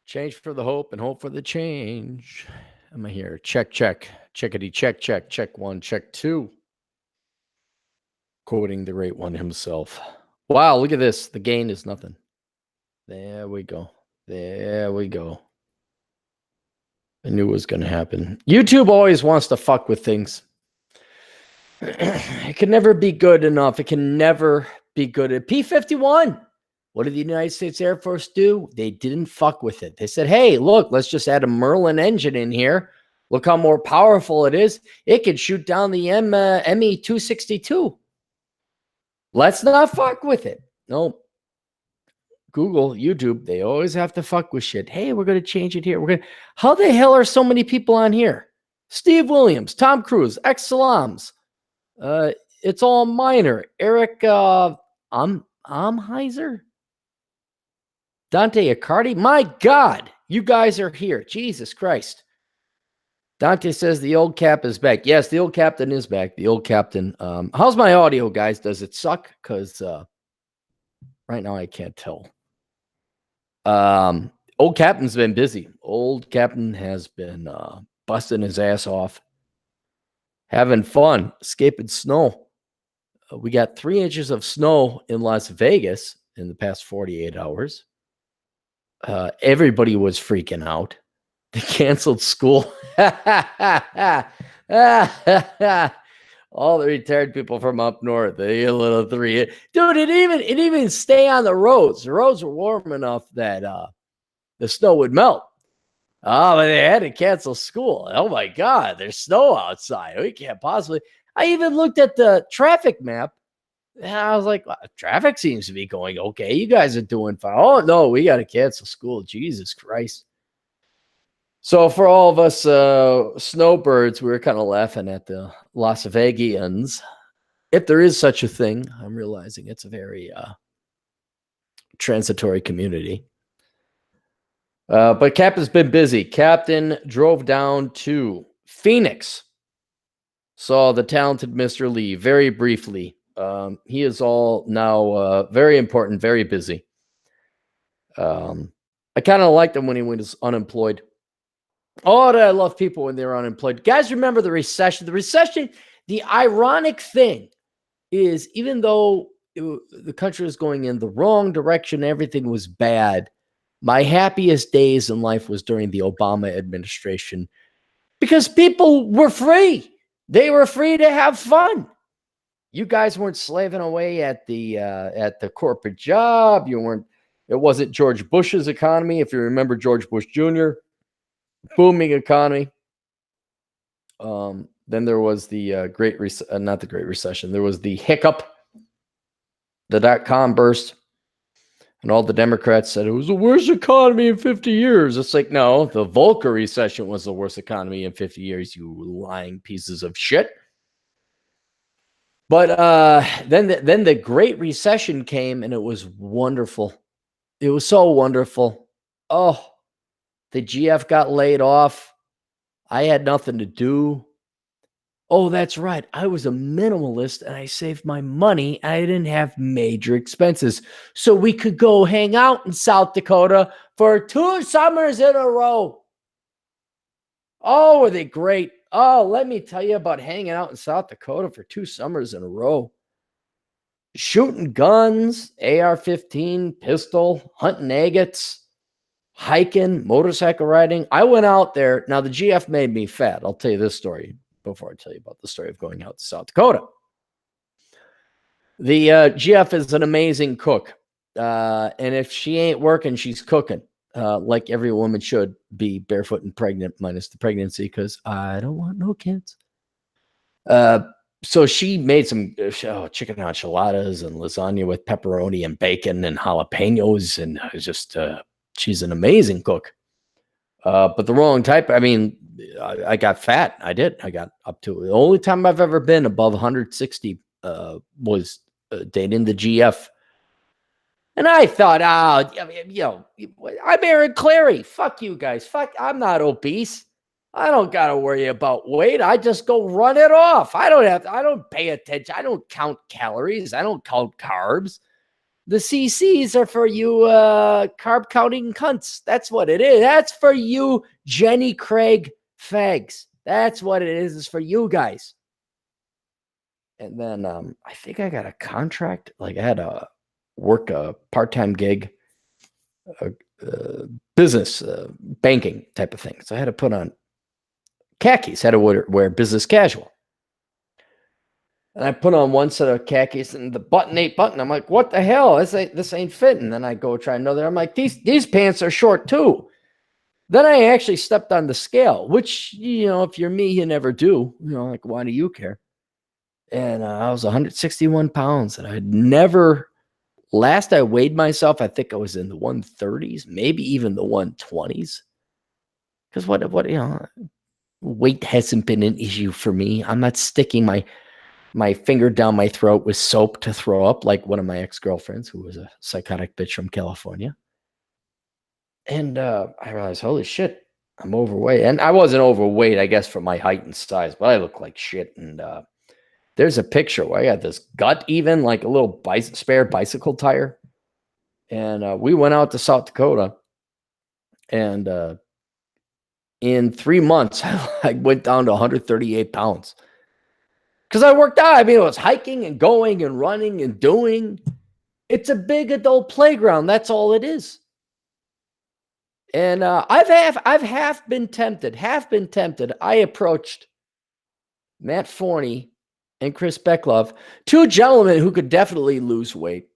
Change for the hope and hope for the change. Am I here? Check, check. Checkity, check, check. Check one, check two. Quoting the great one himself. Wow, look at this. The gain is nothing. There we go. There we go. I knew it was going to happen. YouTube always wants to fuck with things. It can never be good enough. It can never be good. At P-51, what did the United States Air Force do? They didn't fuck with it. They said, hey, look, let's just add a Merlin engine in here. Look how more powerful it is. It can shoot down the ME-262. Let's not fuck with it. No. Google, YouTube, they always have to fuck with shit. Hey, we're going to change it here. How the hell are so many people on here? Steve Williams, Tom Cruise, X Salams. It's all minor. Eric Amheiser? Dante Accardi? My God, you guys are here. Jesus Christ. Dante says the old cap is back. Yes, the old captain is back. The old captain. How's my audio, guys? Does it suck? Because right now I can't tell. Old captain's been busy. Old captain has been busting his ass off. Having fun. Escaping snow. We got 3 inches of snow in Las Vegas in the past 48 hours. Everybody was freaking out. They canceled school. All the retired people from up north, the little 3. Dude, it even stay on the roads. The roads were warm enough that the snow would melt. Oh, but they had to cancel school. Oh my God, there's snow outside. We can't possibly. I even looked at the traffic map. And I was like, well, traffic seems to be going okay. You guys are doing fine. Oh no, we got to cancel school. Jesus Christ. So for all of us snowbirds, we were kind of laughing at the Las Vegians. If there is such a thing, I'm realizing it's a very transitory community. But Captain's been busy. Captain drove down to Phoenix. Saw the talented Mr. Lee very briefly. He is all now very important, very busy. I kind of liked him when he was unemployed. Oh, I love people when they're unemployed. Guys, remember the recession? The recession, the ironic thing is, even though the country was going in the wrong direction, everything was bad, my happiest days in life was during the Obama administration because people were free. They were free to have fun. You guys weren't slaving away at the corporate job. It wasn't George Bush's economy. If you remember George Bush Jr., booming economy. Then there was the not the Great Recession. There was the hiccup, the dot-com burst, and all the Democrats said it was the worst economy in 50 years. It's like, no, the Volcker recession was the worst economy in 50 years, you lying pieces of shit. But then the Great Recession came, and it was wonderful. It was so wonderful. Oh, the GF got laid off. I had nothing to do. Oh, that's right. I was a minimalist and I saved my money. I didn't have major expenses. So we could go hang out in South Dakota for 2 summers in a row. Oh, were they great? Oh, let me tell you about hanging out in South Dakota for 2 summers in a row. Shooting guns, AR-15, pistol, hunting agates. Hiking, motorcycle riding. I went out there. Now, the GF made me fat. I'll tell you this story before I tell you about the story of going out to South Dakota. The GF is an amazing cook. And if she ain't working, she's cooking. Like every woman should be, barefoot and pregnant, minus the pregnancy, because I don't want no kids. So she made some chicken enchiladas and lasagna with pepperoni and bacon and jalapenos. And it was just... she's an amazing cook, but the wrong type. I mean, I got fat. I did. I got up to the only time I've ever been above 160 was dating the GF. And I thought, I'm Aaron Clarey. Fuck you guys. Fuck, I'm not obese. I don't got to worry about weight. I just go run it off. I don't pay attention. I don't count calories. I don't count carbs. The CCs are for you carb counting cunts. That's what it is. That's for you Jenny Craig fags. That's what it is. It's for you guys. And then I think I got a contract. Like I had to work a part-time gig, business, banking type of thing. So I had to put on khakis, had to wear business casual. And I put on one set of khakis and the button ain't button. I'm like, what the hell? This ain't fitting. And then I go try another. I'm like, these pants are short too. Then I actually stepped on the scale, which, if you're me, you never do. Like, why do you care? And I was 161 pounds. And I'd never, last I weighed myself, I think I was in the 130s, maybe even the 120s. Because weight hasn't been an issue for me. I'm not sticking my finger down my throat with soap to throw up like one of my ex-girlfriends who was a psychotic bitch from California. And I realized, holy shit, I'm overweight. And I wasn't overweight, I guess, for my height and size, but I look like shit. And there's a picture where I got this gut even, like a little spare bicycle tire. And we went out to South Dakota. And in 3 months, I went down to 138 pounds. Because I worked out. I mean, it was hiking and going and running and doing. It's a big adult playground. That's all it is. And I've half been tempted. I approached Matt Forney and Chris Becklove, two gentlemen who could definitely lose weight,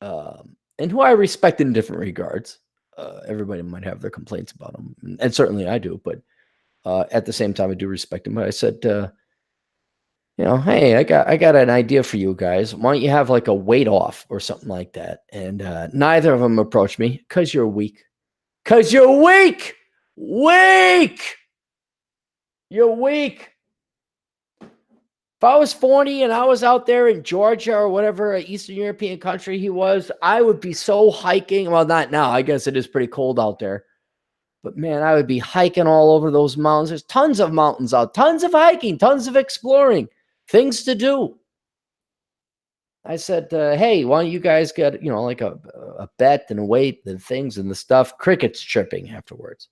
and who I respect in different regards. Everybody might have their complaints about them, and certainly I do. But at the same time, I do respect them. But I said, hey, I got an idea for you guys. Why don't you have like a weight off or something like that? And neither of them approached me because you're weak. Because you're weak. You're weak. If I was 40 and I was out there in Georgia or whatever Eastern European country he was, I would be so hiking. Well, not now. I guess it is pretty cold out there. But man, I would be hiking all over those mountains. There's tons of mountains out, tons of hiking, tons of exploring, things to do. I said, hey, why don't you guys get, like a bet and a weight and things and the stuff. Crickets chirping afterwards.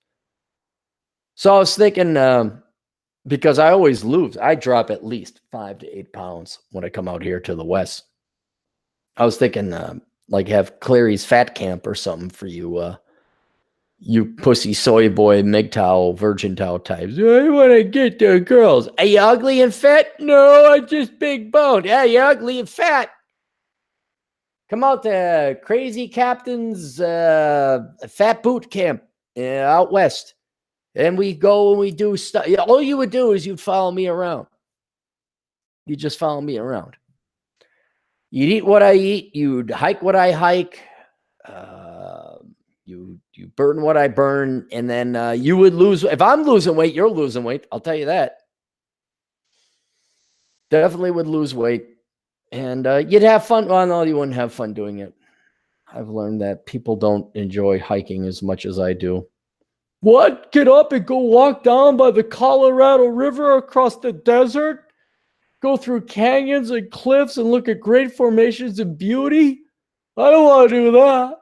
So I was thinking, because I always lose. I drop at least 5 to 8 pounds when I come out here to the West. I was thinking, like have Clarey's Fat Camp or something for you, you pussy soy boy MGTOW virgin towel types. I want to get the girls. Are you ugly and fat? No, I'm just big boned. Yeah, you're ugly and fat. Come out to Crazy Captain's fat boot camp out west. And we go and we do stuff. All you would do is you'd follow me around. You just follow me around. You'd eat what I eat. You'd hike what I hike. You burn what I burn. And then you would lose. If I'm losing weight, you're losing weight. I'll tell you that. Definitely would lose weight. And you'd have fun. Well, no, you wouldn't have fun doing it. I've learned that people don't enjoy hiking as much as I do. What? Get up and go walk down by the Colorado River across the desert? Go through canyons and cliffs and look at great formations and beauty? I don't want to do that.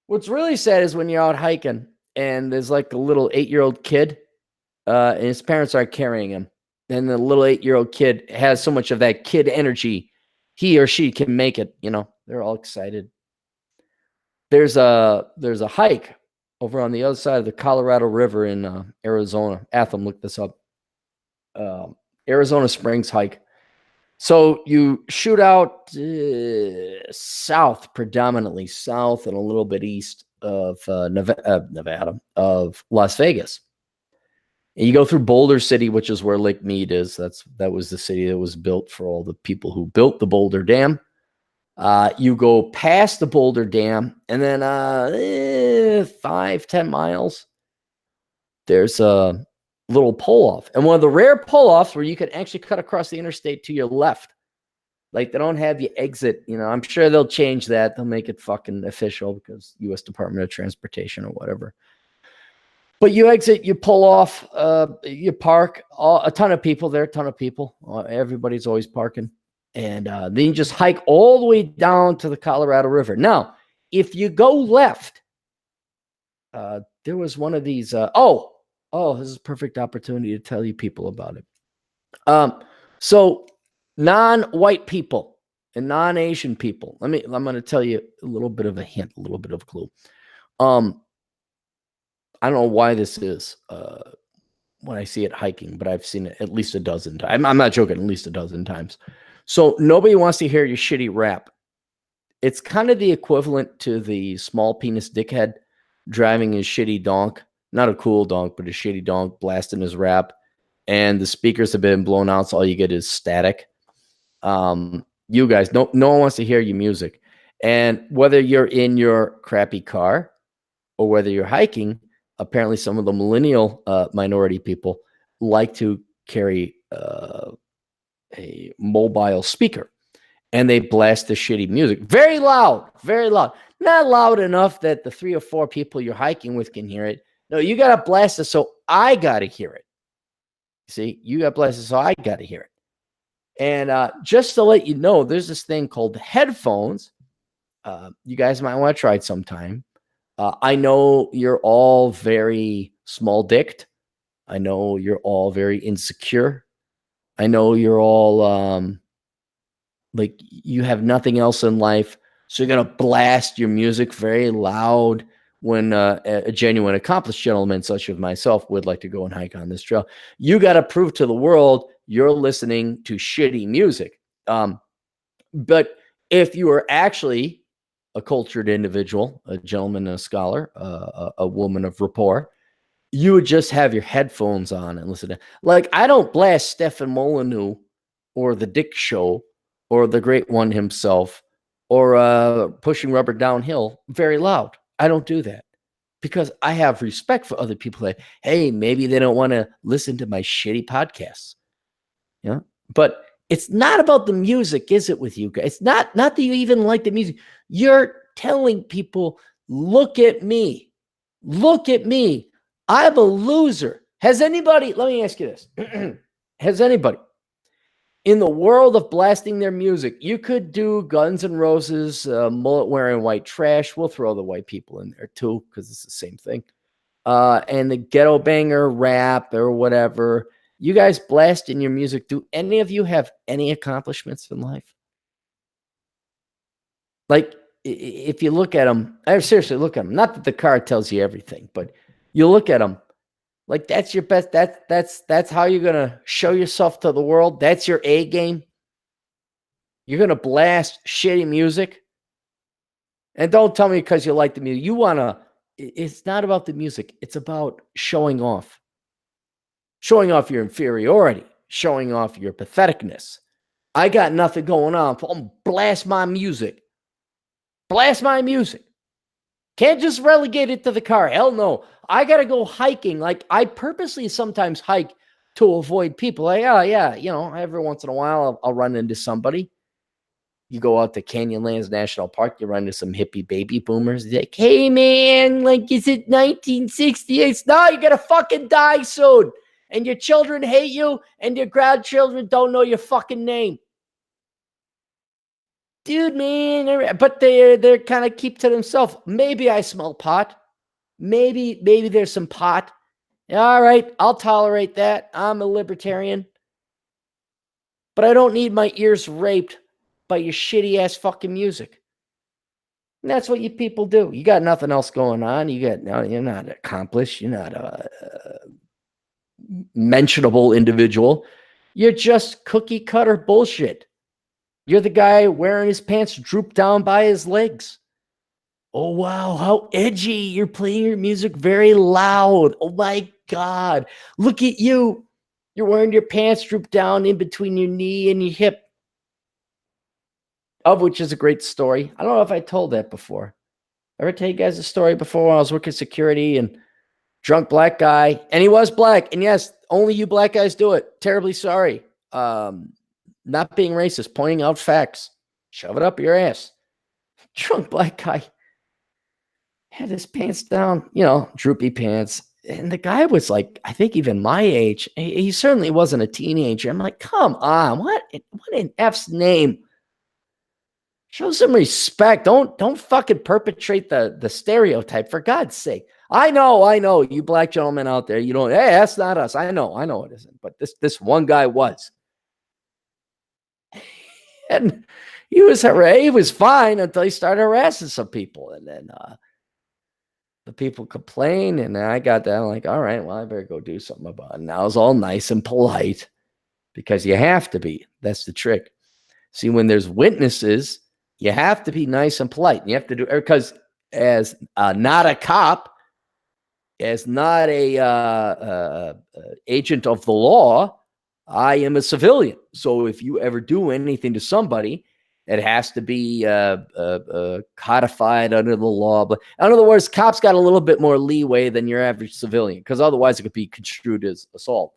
What's really sad is when you're out hiking and there's like a little 8-year-old kid and his parents are carrying him. And the little 8-year-old kid has so much of that kid energy. He or she can make it, they're all excited. There's a hike over on the other side of the Colorado River in Arizona. Atham, look this up. Arizona Springs hike. So you shoot out south, predominantly south and a little bit east of Nevada, of Las Vegas. And you go through Boulder City, which is where Lake Mead is. That was the city that was built for all the people who built the Boulder Dam. You go past the Boulder Dam, and then 5-10 miles, there's a little pull-off. And one of the rare pull-offs where you can actually cut across the interstate to your left. Like, they don't have you exit. I'm sure they'll change that. They'll make it fucking official because U.S. Department of Transportation or whatever. But you exit, you pull off, you park. A ton of people there, everybody's always parking. And then you just hike all the way down to the Colorado River. Now, if you go left, there was one of these. This is a perfect opportunity to tell you people about it. So non-white people and non-Asian people. I'm going to tell you a little bit of a hint, a little bit of a clue. I don't know why this is when I see it hiking, but I've seen it at least a dozen times. I'm not joking, at least a dozen times. So nobody wants to hear your shitty rap. It's kind of the equivalent to the small penis dickhead driving his shitty donk. Not a cool donk, but a shitty donk blasting his rap. And the speakers have been blown out, so all you get is static. You guys, no one wants to hear your music. And whether you're in your crappy car or whether you're hiking, apparently some of the millennial minority people like to carry a mobile speaker. And they blast the shitty music. Very loud, very loud. Not loud enough that the 3 or 4 people you're hiking with can hear it. No, you got to blast it so I got to hear it. See, you got blasted, so I got to hear it. And just to let you know, there's this thing called headphones. You guys might want to try it sometime. I know you're all very small-dicked. I know you're all very insecure. I know you're all like you have nothing else in life, so you're going to blast your music very loud when a genuine accomplished gentleman such as myself would like to go and hike on this trail. You got to prove to the world you're listening to shitty music. But if you are actually a cultured individual, a gentleman, a scholar, a woman of rapport, you would just have your headphones on and listen to. Like, I don't blast Stefan Molyneux or The Dick Show or the great one himself or Pushing Rubber Downhill very loud. I don't do that because I have respect for other people that, hey, maybe they don't want to listen to my shitty podcasts. Yeah. But it's not about the music, is it, with you guys? It's not that you even like the music. You're telling people, look at me. Look at me. I'm a loser. Has anybody, let me ask you this. Has anybody in the world of blasting their music, you could do Guns N' Roses, mullet wearing white trash. We'll throw the white people in there too, because it's the same thing. And the ghetto banger rap or whatever. You guys blasting your music. Do any of you have any accomplishments in life? Like, if you look at them, I seriously look at them. Not that the card tells you everything, but you look at them. Like, that's your best. That's how you're gonna show yourself to the world. That's your A game. You're gonna blast shitty music, and don't tell me because you like the music. You wanna. It's not about the music. It's about showing off your inferiority, showing off your patheticness. I got nothing going on. Blast my music. Blast my music. Can't just relegate it to the car. Hell no. I got to go hiking. Like, I purposely sometimes hike to avoid people. Like, oh, yeah, every once in a while I'll run into somebody. You go out to Canyonlands National Park, you run into some hippie baby boomers. They're like, hey, man, like, is it 1968? No, you're going to fucking die soon. And your children hate you, and your grandchildren don't know your fucking name. Dude, man, but they're kind of keep to themselves. Maybe I smell pot. Maybe there's some pot. All right, I'll tolerate that. I'm a libertarian. But I don't need my ears raped by your shitty ass fucking music. And that's what you people do. You got nothing else going on. You're not accomplished. You're not a mentionable individual. You're just cookie cutter bullshit. You're the guy wearing his pants drooped down by his legs. Oh, wow, how edgy. You're playing your music very loud. Oh, my God. Look at you. You're wearing your pants drooped down in between your knee and your hip. Of which is a great story. I don't know if I told that before. Ever tell you guys a story before when I was working security and drunk black guy, and he was black. And yes, only you black guys do it. Terribly sorry. Not being racist, pointing out facts. Shove it up your ass. Drunk black guy had his pants down, droopy pants. And the guy was like, I think even my age. He certainly wasn't a teenager. I'm like, come on, what in F's name? Show some respect. Don't fucking perpetrate the stereotype, for God's sake. I know, you black gentlemen out there, you don't, hey, that's not us. I know it isn't. But this one guy was. And he was fine until he started harassing some people. And then the people complained, and I got that. I'm like, all right, well, I better go do something about it. And I was all nice and polite because you have to be. That's the trick. See, when there's witnesses, you have to be nice and polite. You have to do, because as not a cop, as not a agent of the law, I am a civilian. So if you ever do anything to somebody, it has to be codified under the law. But in other words, cops got a little bit more leeway than your average civilian, because otherwise it could be construed as assault.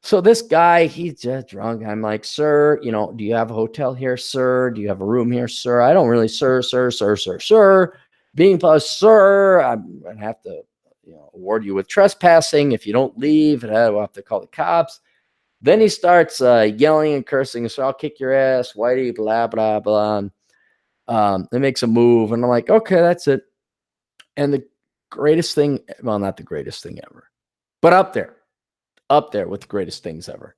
So this guy, he's just drunk. I'm like, sir, do you have a hotel here, sir? Do you have a room here, sir? I don't really, sir. Being plus, sir, I'm going to have to award you with trespassing. If you don't leave, we'll have to call the cops. Then he starts yelling and cursing. So I'll kick your ass, whitey, blah, blah, blah. It makes a move. And I'm like, okay, that's it. And the greatest thing, well, not the greatest thing ever, but up there with the greatest things ever,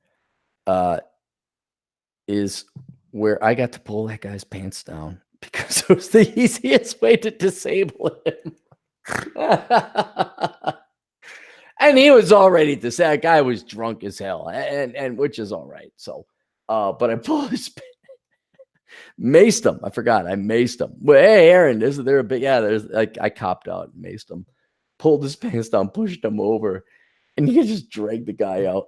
is where I got to pull that guy's pants down, because it was the easiest way to disable him. And he was all ready to say, that guy was drunk as hell, and which is all right. So, but I pulled his maced him. I forgot. I maced him. Well, hey, Aaron, isn't there a big, there's like, I copped out and maced him, pulled his pants down, pushed him over, and you can just drag the guy out.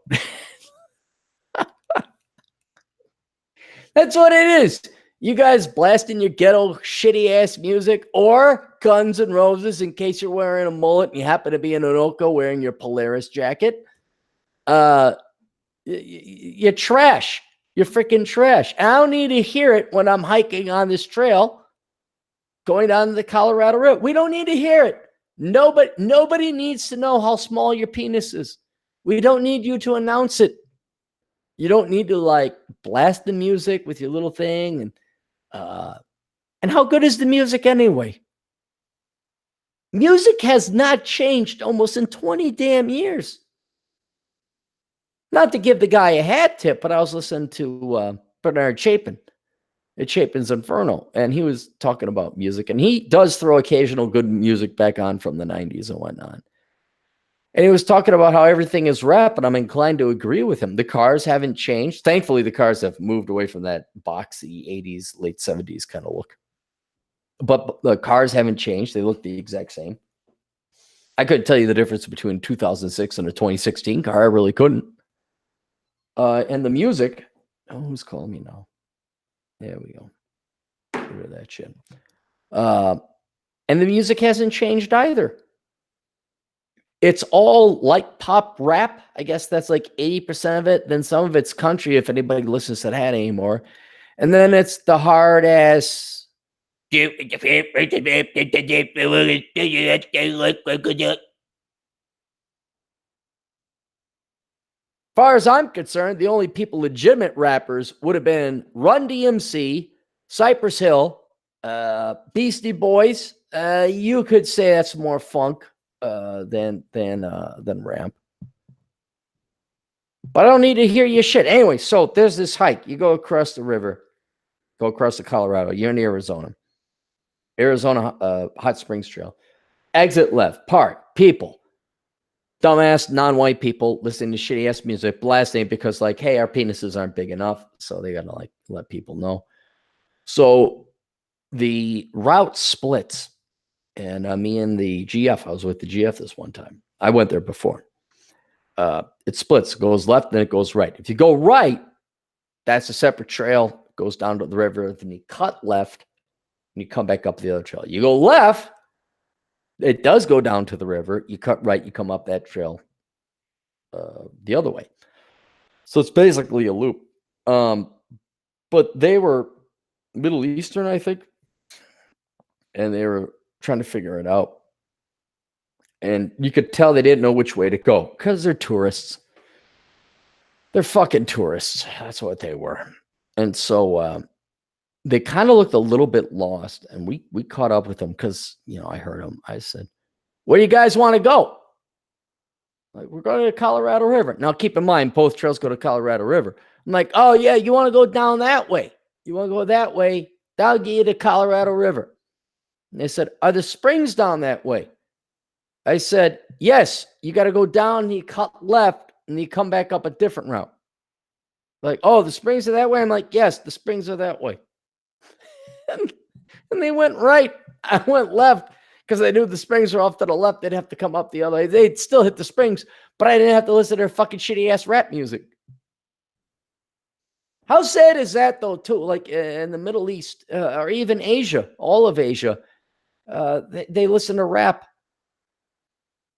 That's what it is. You guys blasting your ghetto shitty ass music, or Guns N' Roses, in case you're wearing a mullet and you happen to be in Anoka wearing your Polaris jacket. You're trash. You're freaking trash. I don't need to hear it when I'm hiking on this trail going down the Colorado River. We don't need to hear it. Nobody needs to know how small your penis is. We don't need you to announce it. You don't need to like blast the music with your little thing. And how good is the music anyway? Music has not changed almost in 20 damn years. Not to give the guy a hat tip, but I was listening to Bernard Chapin at Chapin's Inferno, and he was talking about music, and he does throw occasional good music back on from the 90s and whatnot. And he was talking about how everything is rap, and I'm inclined to agree with him. The cars haven't changed. Thankfully, the cars have moved away from that boxy 80s, late 70s kind of look. But the cars haven't changed. They look the exact same. I couldn't tell you the difference between 2006 and a 2016 car. I really couldn't. And the music, who's calling me now? There we go. Get rid of that shit. And the music hasn't changed either. It's all like pop rap. I guess that's like 80% of it. Then some of it's country, if anybody listens to that anymore. And then it's the hard ass. As far as I'm concerned, the only legitimate rappers would have been Run DMC, Cypress Hill, Beastie Boys. You could say that's more funk than rap. But I don't need to hear your shit. Anyway, so there's this hike. You go across the river, go across the Colorado. You're in Arizona. Hot Springs Trail. Exit left, park, people. Dumbass, non-white people listening to shitty ass music, blasting because like, hey, our penises aren't big enough. So they gotta like let people know. So the route splits. And me and the GF, I was with the GF this one time. I went there before. It splits, goes left, then it goes right. If you go right, that's a separate trail, goes down to the river. Then you cut left, and you come back up the other trail. You go left, it does go down to the river. You cut right, you come up that trail the other way. So it's basically a loop. But they were Middle Eastern, I think, and they were trying to figure it out. And you could tell they didn't know which way to go because they're tourists. They're fucking tourists. That's what they were. And so they kind of looked a little bit lost. And we caught up with them because, I heard them. I said, where do you guys want to go? Like, we're going to the Colorado River. Now, keep in mind, both trails go to Colorado River. I'm like, oh, yeah, you want to go down that way. You want to go that way. That'll get you to Colorado River. And they said, are the springs down that way? I said, yes, you got to go down and you cut left and you come back up a different route. Like, oh, the springs are that way? I'm like, yes, the springs are that way. And they went right. I went left because I knew the springs were off to the left. They'd have to come up the other way. They'd still hit the springs, but I didn't have to listen to their fucking shitty ass rap music. How sad is that, though, too? Like in the Middle East or even Asia, all of Asia, they listen to rap.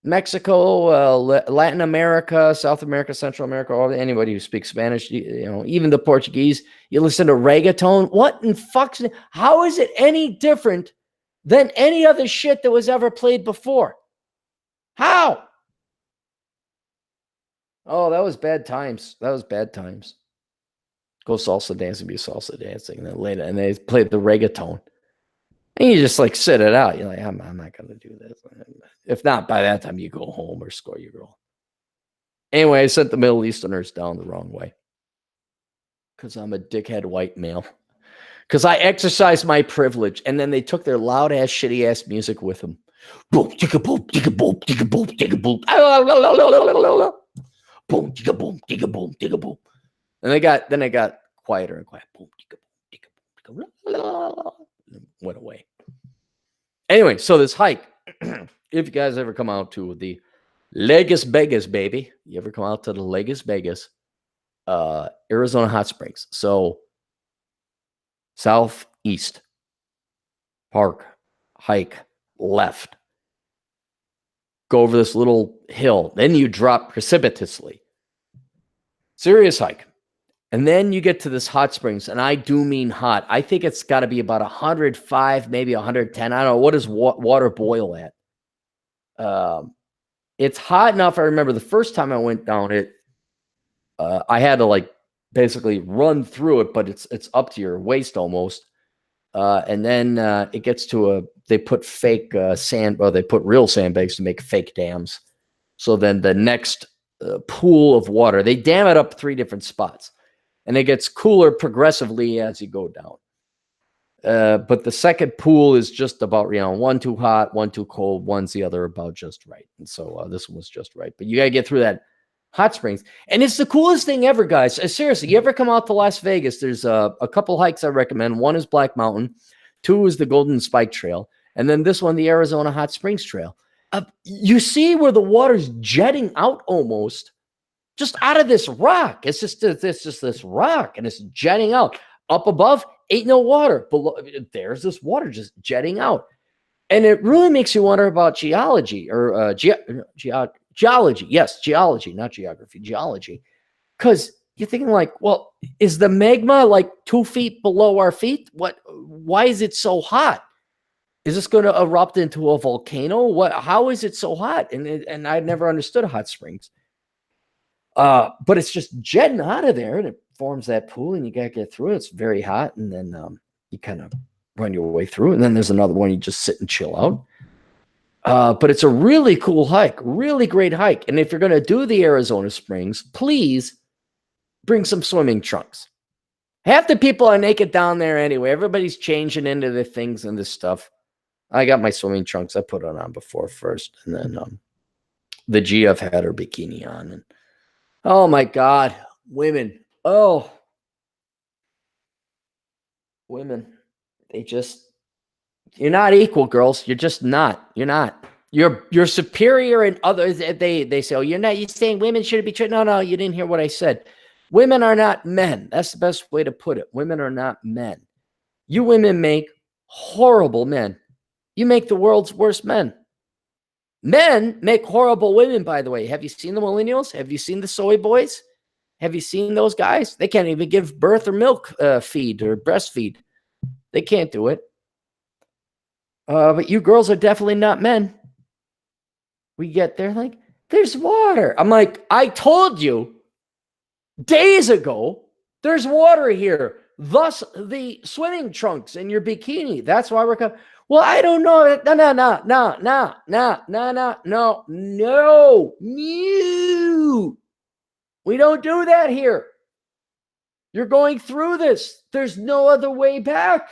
Mexico, Latin America, South America, Central America, anybody who speaks Spanish, even the Portuguese, you listen to reggaeton. What in fuck's name? How is it any different than any other shit that was ever played before? How? Oh, that was bad times. That was bad times. Go salsa dancing, be salsa dancing, and then later, and they played the reggaeton. And you just like sit it out. You're like, I'm not going to do this. If not, by that time, you go home or score your goal. Anyway, I sent the Middle Easterners down the wrong way because I'm a dickhead white male. Because I exercised my privilege, and then they took their loud ass, shitty ass music with them. Boom, ticka boom, ticka boom, ticka boom, ticka boom. Boom, ticka boom, ticka boom, ticka boom. And they got quieter and quiet. Boom, ticka boom, ticka boom, ticka boom. Went away. Anyway, so this hike, if you guys ever come out to the Las Vegas, baby, you ever come out to the Las Vegas, Arizona hot springs. So southeast, park, hike, left, go over this little hill. Then you drop precipitously. Serious hike. And then you get to this hot springs, and I do mean hot. I think it's got to be about 105, maybe 110. I don't know. What does water boil at? It's hot enough. I remember the first time I went down it, I had to like basically run through it, but it's up to your waist almost. And then it gets to they put fake sand, or they put real sandbags to make fake dams. So then the next pool of water, they dam it up 3 different spots. And it gets cooler progressively as you go down. But the second pool is just about, one too hot, one too cold, one's the other about just right. And so this one was just right. But you got to get through that hot springs. And it's the coolest thing ever, guys. Seriously, you ever come out to Las Vegas, there's a couple hikes I recommend. One is Black Mountain. 2 is the Golden Spike Trail. And then this one, the Arizona Hot Springs Trail. You see where the water's jetting out almost. Just out of this rock. It's just this rock, and it's jetting out. Up above, ain't no water. Below, there's this water just jetting out. And it really makes you wonder about geology or geology. Yes, geology, not geography, geology. Because you're thinking like, well, is the magma like 2 feet below our feet? Why is it so hot? Is this going to erupt into a volcano? How is it so hot? And I'd never understood hot springs. But it's just jetting out of there, and it forms that pool, and you got to get through it. It's very hot, and then you kind of run your way through, and then there's another one you just sit and chill out. But it's a really cool hike, really great hike. And if you're going to do the Arizona Springs, please bring some swimming trunks. Half the people are naked down there anyway. Everybody's changing into their things and this stuff. I got my swimming trunks. I put it on before first, and then the GF had her bikini on, and oh my God, women. Oh, women. You're not equal, girls. You're just not. You're not. You're superior in others. They say, oh, you're saying women shouldn't be treated. No, you didn't hear what I said. Women are not men. That's the best way to put it. Women are not men. You women make horrible men. You make the world's worst men. Men make horrible women, by the way. Have you seen the millennials? Have you seen the soy boys? Have you seen those guys? They can't even give birth or milk feed or breastfeed. They can't do it. But you girls are definitely not men. We get there, like, there's water. I'm like, I told you days ago, there's water here. Thus, the swimming trunks in your bikini. That's why we're coming. Well, I don't know. No. We don't do that here. You're going through this. There's no other way back.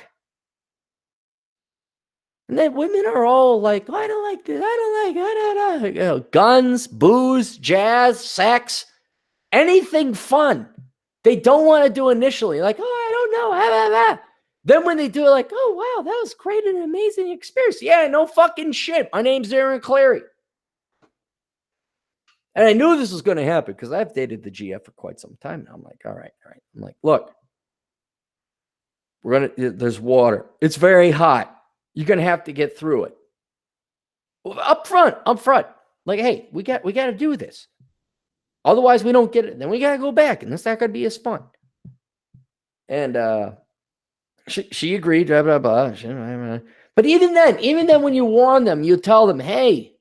And then women are all like, I don't like this. I don't like, you know, guns, booze, jazz, sex, anything fun. They don't want to do initially. Like, oh, I don't know. Then when they do it, like, oh, wow, that was great and amazing experience. Yeah, no fucking shit. My name's Aaron Clarey. And I knew this was going to happen because I've dated the GF for quite some time now. I'm like, all right. I'm like, look, there's water. It's very hot. You're going to have to get through it. Up front. Like, hey, we got to do this. Otherwise, we don't get it. Then we got to go back, and that's not going to be as fun. And she agreed, blah, blah, blah. But even then, when you warn them, you tell them, hey,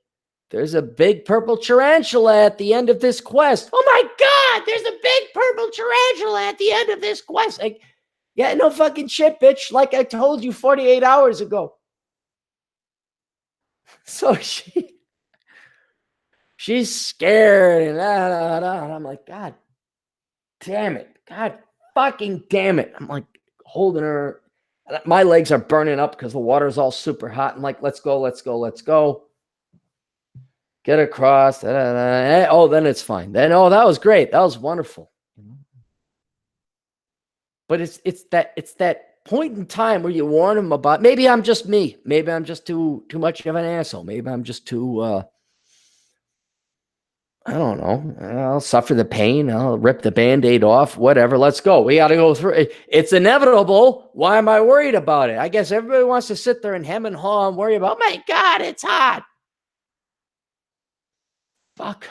there's a big purple tarantula at the end of this quest. Oh, my God, there's a big purple tarantula at the end of this quest. Like, yeah, no fucking shit, bitch. Like I told you 48 hours ago. So she's scared. And I'm like, God damn it. God fucking damn it. I'm like holding her. My legs are burning up because the water's all super hot. I'm like, let's go. Get across. Oh, then it's fine. Then, oh, that was great. That was wonderful. But it's that point in time where you warn them about, maybe I'm just me. Maybe I'm just too much of an asshole. Maybe I'm just too, I don't know. I'll suffer the pain. I'll rip the Band-Aid off, whatever. Let's go. We got to go through it. It's inevitable. Why am I worried about it? I guess everybody wants to sit there and hem and haw and worry about, oh my God, it's hot. Fuck.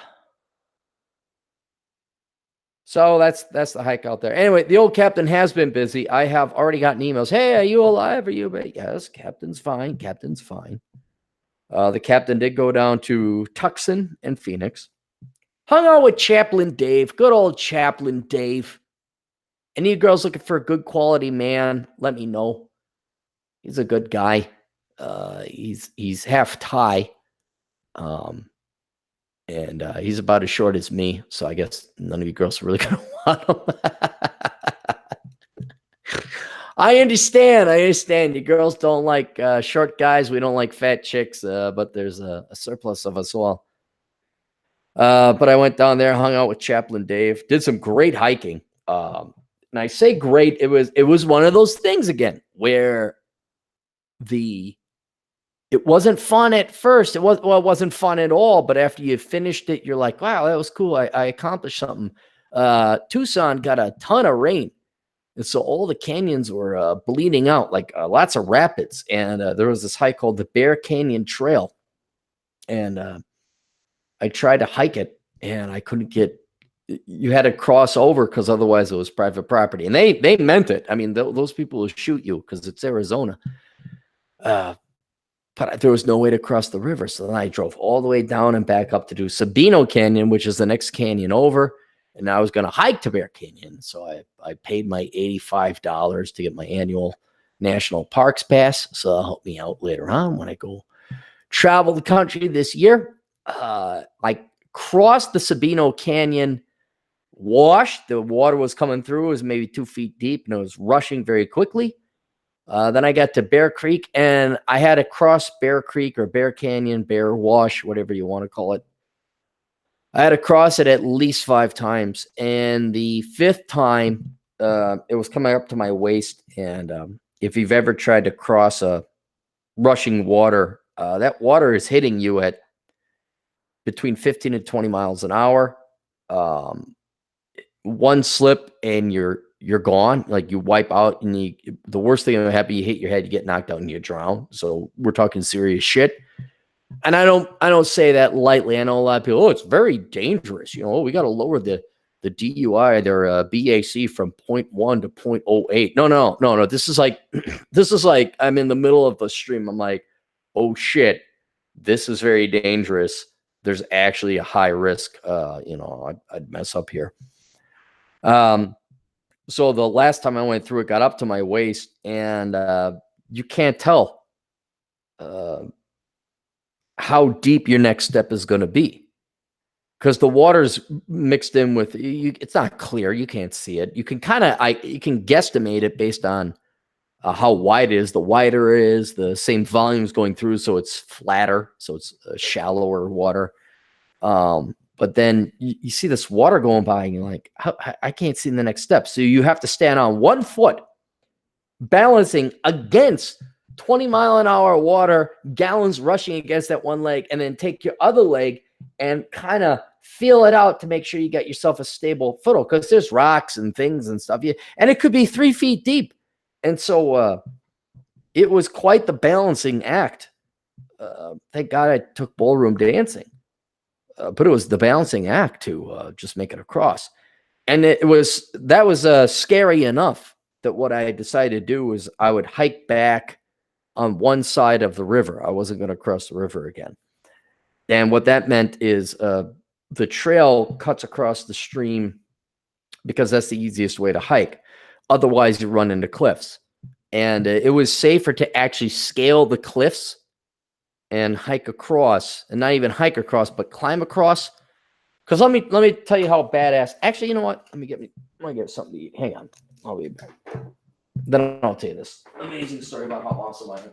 So that's the hike out there. Anyway, the old captain has been busy. I have already gotten emails. Hey, are you alive? Are you? Yes, captain's fine. The captain did go down to Tucson and Phoenix. Hung out with Chaplain Dave. Good old Chaplain Dave. Any girls looking for a good quality man, let me know. He's a good guy. He's half Thai. And he's about as short as me, so I guess none of you girls are really going to want him. I understand. You girls don't like short guys. We don't like fat chicks, but there's a surplus of us all. But I went down there, hung out with Chaplain Dave, did some great hiking. And I say great, it was one of those things again where it wasn't fun at first. It wasn't fun at all. But after you finished it, you're like, wow, that was cool. I accomplished something. Tucson got a ton of rain. And so all the canyons were bleeding out, like lots of rapids. And there was this hike called the Bear Canyon Trail. And I tried to hike it, and I couldn't get – you had to cross over because otherwise it was private property. And they meant it. I mean, those people will shoot you because it's Arizona. But there was no way to cross the river. So then I drove all the way down and back up to do Sabino Canyon, which is the next canyon over. And I was going to hike to Bear Canyon. So I paid my $85 to get my annual National Parks Pass. So that'll help me out later on when I go travel the country this year. I crossed the Sabino Canyon wash. The water was coming through. It was maybe 2 feet deep, and it was rushing very quickly. Then I got to Bear Creek, and I had to cross Bear Creek or Bear Canyon, Bear Wash, whatever you want to call it. I had to cross it at least 5 times. And the 5th time, it was coming up to my waist. And if you've ever tried to cross a rushing water, that water is hitting you at between 15 and 20 miles an hour. One slip and you're gone. Like you wipe out, and the worst thing that happen, you hit your head, you get knocked out, and you drown. So we're talking serious shit. And I don't say that lightly. I know a lot of people, oh, it's very dangerous. You know, we got to lower the DUI, their BAC from 0.1 to 0.08. No. This is like I'm in the middle of the stream. I'm like, oh shit, this is very dangerous. there's actually a high risk, I'd mess up here. So the last time I went through it got up to my waist, and you can't tell how deep your next step is going to be, because the water's mixed in with you. It's not clear. You can't see it. You can you can guesstimate it based on how wide it is. The wider it is, the same volume is going through, so it's flatter, so it's shallower water. But then you see this water going by, and you're like, I can't see the next step. So you have to stand on one foot, balancing against 20-mile-an-hour water, gallons rushing against that one leg, and then take your other leg and kind of feel it out to make sure you get yourself a stable foothold, because there's rocks and things and stuff. And it could be 3 feet deep. And so it was quite the balancing act. Thank God I took ballroom dancing. But it was the balancing act to just make it across. And that was scary enough that what I decided to do was I would hike back on one side of the river. I wasn't going to cross the river again. And what that meant is the trail cuts across the stream because that's the easiest way to hike. Otherwise, you run into cliffs. And it was safer to actually scale the cliffs and hike across, and not even hike across, but climb across. Because let me tell you how badass. Actually, you know what? Let me get something to eat. Hang on, I'll be back. Then I'll tell you this amazing story about how awesome I am.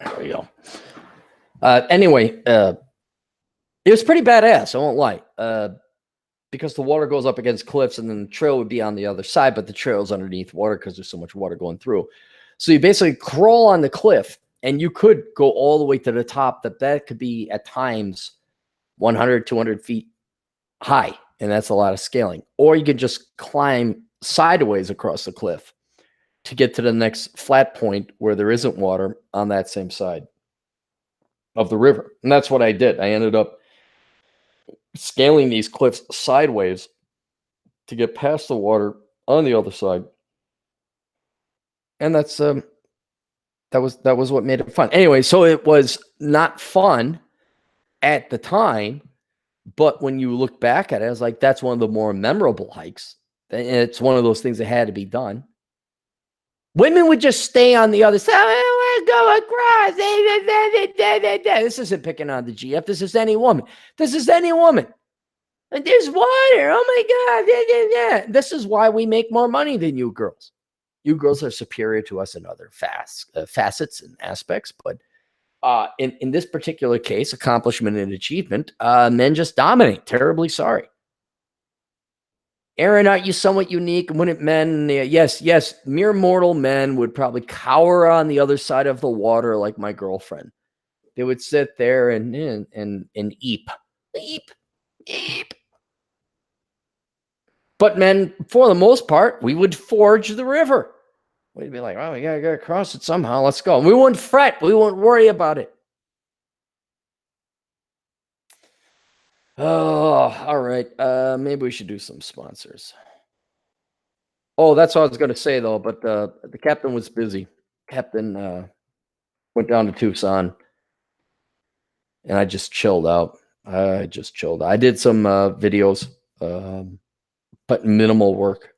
There we go. Anyway, it was pretty badass. I won't lie. Because the water goes up against cliffs, and then the trail would be on the other side, but the trail's underneath water because there's so much water going through. So you basically crawl on the cliff, and you could go all the way to the top. That could be at times 100, 200 feet high, and that's a lot of scaling. Or you could just climb sideways across the cliff to get to the next flat point where there isn't water on that same side of the river. And that's what I did. I ended up scaling these cliffs sideways to get past the water on the other side. And that was what made it fun. Anyway, so it was not fun at the time, but when you look back at it, I was like, that's one of the more memorable hikes. And it's one of those things that had to be done. Women would just stay on the other side. We're going across. This isn't picking on the GF. This is any woman. This is any woman. And there's water. Oh my God. This is why we make more money than you girls. You girls are superior to us in other facets and aspects. But in this particular case, accomplishment and achievement, men just dominate. Terribly sorry. Aaron, aren't you somewhat unique? Wouldn't men? Yes. Mere mortal men would probably cower on the other side of the water like my girlfriend. They would sit there and eep. But men, for the most part, we would forge the river. We'd be like, oh, we gotta get across it somehow. Let's go. And we wouldn't fret. We wouldn't worry about it. Oh, all right. Maybe we should do some sponsors. Oh, that's what I was going to say, though. But the captain was busy. Captain went down to Tucson, and I just chilled out. I did some videos, but minimal work.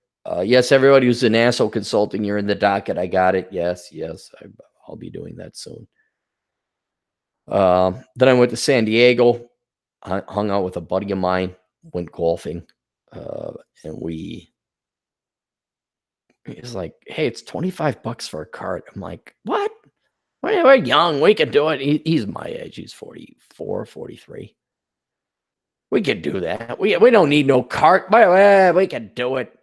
Yes, everybody who's an asshole consulting, you're in the docket. I got it. Yes. I'll be doing that soon. Then I went to San Diego. I hung out with a buddy of mine, went golfing, and he's like, hey, it's $25 for a cart. I'm like, what? We're young. We can do it. He's my age. He's 44, 43. We can do that. We don't need no cart. We can do it.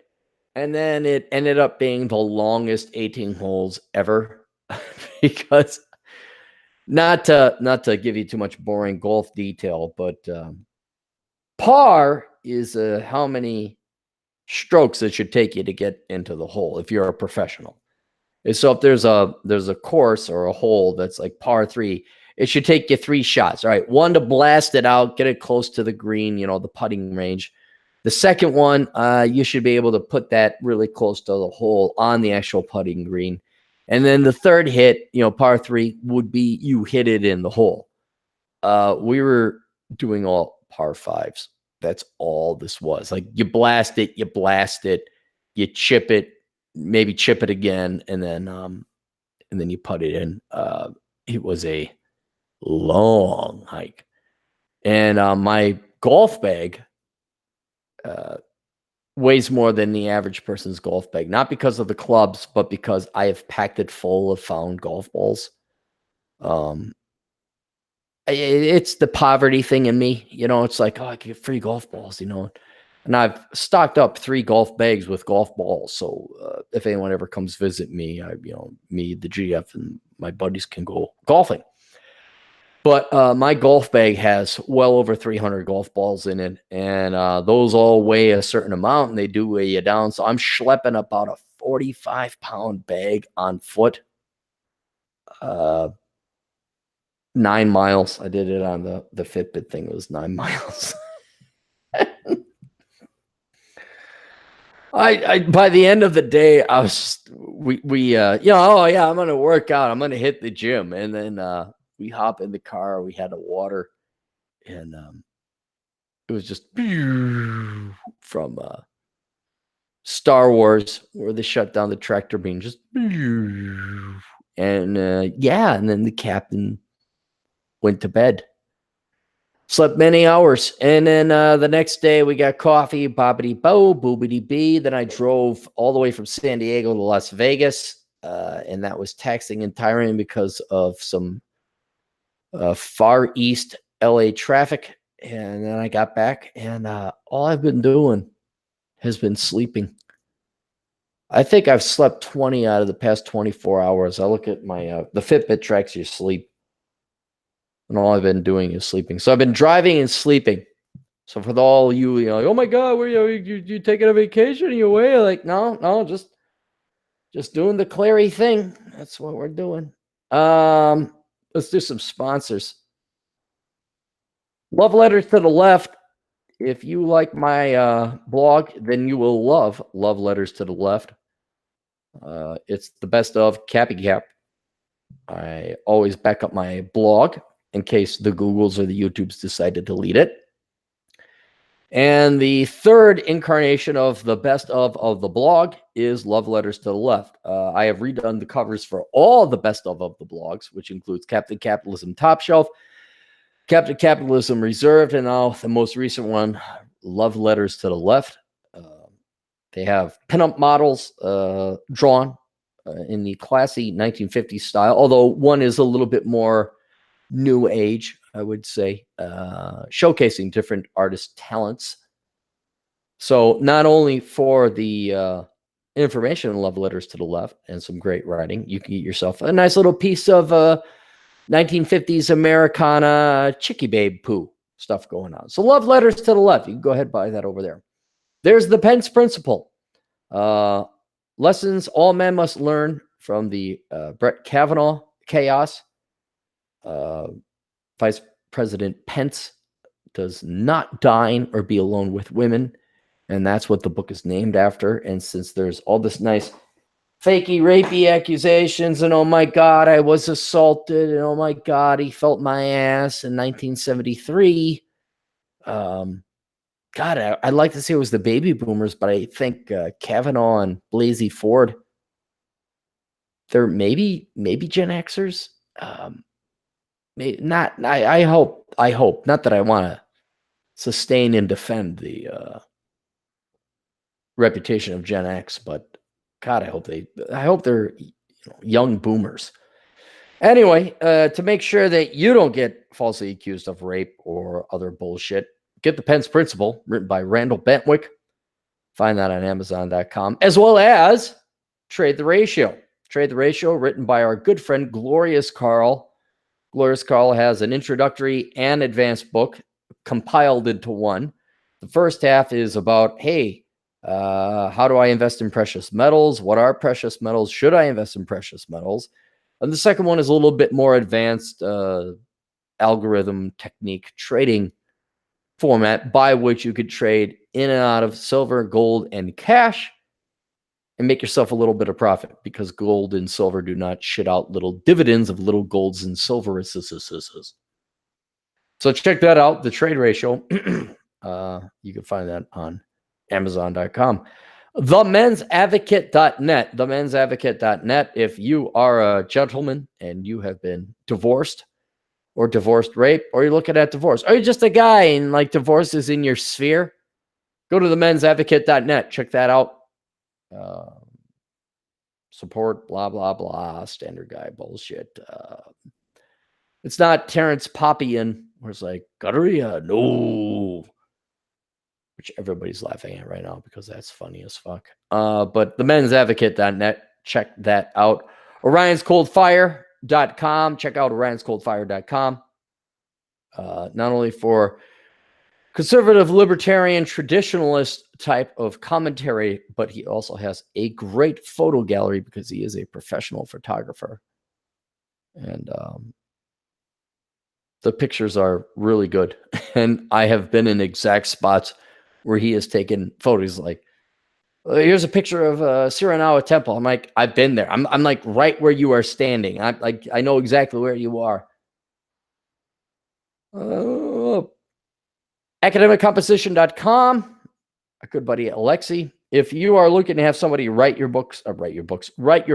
And then it ended up being the longest 18 holes ever. because not to give you too much boring golf detail, but par is how many strokes it should take you to get into the hole if you're a professional. And so if there's a course or a hole that's like par 3, it should take you 3 shots. All right, 1 to blast it out, get it close to the green, the putting range. The second one, you should be able to put that really close to the hole on the actual putting green. And then the third hit, par 3, would be you hit it in the hole. We were doing all par 5s. That's all this was. Like you blast it, you chip it, maybe chip it again, and then you put it in. It was a long hike, and my golf bag weighs more than the average person's golf bag, not because of the clubs, but because I have packed it full of found golf balls. It's the poverty thing in me, it's like, oh, I can get free golf balls, and I've stocked up 3 golf bags with golf balls. So if anyone ever comes visit me, me, the GF, and my buddies can go golfing. But my golf bag has well over 300 golf balls in it, and those all weigh a certain amount, and they do weigh you down. So I'm schlepping about a 45-pound bag on foot. 9 miles. I did it on the Fitbit thing. It was 9 miles. I by the end of the day, I was oh yeah, I'm gonna work out. I'm gonna hit the gym, and then we hop in the car. We had a water, and it was just from Star Wars, where they shut down the tractor beam. Just and and then the captain went to bed. Slept many hours. And then the next day we got coffee, bobbity-bo, boobity-bee. Then I drove all the way from San Diego to Las Vegas. And that was taxing and tiring because of some far east LA traffic. And then I got back, and all I've been doing has been sleeping. I think I've slept 20 out of the past 24 hours. I look at my the Fitbit tracks your sleep, and all I've been doing is sleeping. So I've been driving and sleeping. So for all you, like, oh my God, where you taking a vacation? Are you away? Like, no, just doing the Clarey thing. That's what we're doing. Let's do some sponsors. Love Letters to the Left. If you like my blog, then you will love Letters to the Left. It's the best of Cappy Cap. I always back up my blog in case the Googles or the YouTubes decide to delete it. And the third incarnation of the best of the blog is Love Letters to the Left. I have redone the covers for all the best of the blogs, which includes Captain Capitalism Top Shelf, Captain Capitalism Reserved, and now the most recent one, Love Letters to the Left. They have pinup models drawn in the classy 1950s style, although one is a little bit more new age, I would say, showcasing different artist talents. So not only for the information in Love Letters to the Left and some great writing, you can get yourself a nice little piece of 1950s Americana chickie babe poo stuff going on. So Love Letters to the Left. You can go ahead and buy that over there. There's the Pence Principle. Lessons all men must learn from the Brett Kavanaugh chaos. Vice President Pence does not dine or be alone with women. And that's what the book is named after. And since there's all this nice fakey, rapey accusations, and oh my God, I was assaulted, and oh my God, he felt my ass in 1973. God, I'd like to say it was the baby boomers, but I think Kavanaugh and Blasey Ford, they're maybe Gen Xers. Maybe not. I hope. Not that I want to sustain and defend the reputation of Gen X, but God, I hope they're young boomers. Anyway, to make sure that you don't get falsely accused of rape or other bullshit, get the Pence Principle, written by Randall Bentwick. Find that on Amazon.com, as well as Trade the Ratio. Trade the Ratio, written by our good friend Glorious Carl. Glorious Carl has an introductory and advanced book compiled into one. The first half is about, hey, how do I invest in precious metals? What are precious metals? Should I invest in precious metals? And the second one is a little bit more advanced algorithm technique trading format by which you could trade in and out of silver, gold, and cash and make yourself a little bit of profit, because gold and silver do not shit out little dividends of little golds and silvers. So check that out, the Trade Ratio. You can find that on Amazon.com. TheMen'sAdvocate.net. TheMen'sAdvocate.net. If you are a gentleman and you have been divorced or divorced rape, or you're looking at divorce, or you're just a guy and like divorce is in your sphere, go to TheMen'sAdvocate.net. Check that out. Support, blah, blah, blah, standard guy bullshit. It's not Terrence Poppyan, where it's like, Gonorrhea, no. Which everybody's laughing at right now because that's funny as fuck. But TheMen'sAdvocate.net, check that out. OrionsColdFire.com, check out OrionsColdFire.com. Not only for conservative, libertarian, traditionalist type of commentary, but he also has a great photo gallery because he is a professional photographer. And the pictures are really good. And I have been in exact spots where he has taken photos. Like, here's a picture of Suranawa Temple. I'm like, I've been there. I'm like right where you are standing. I'm like, I know exactly where you are. AcademicComposition.com. A good buddy Alexi. If you are looking to have somebody write your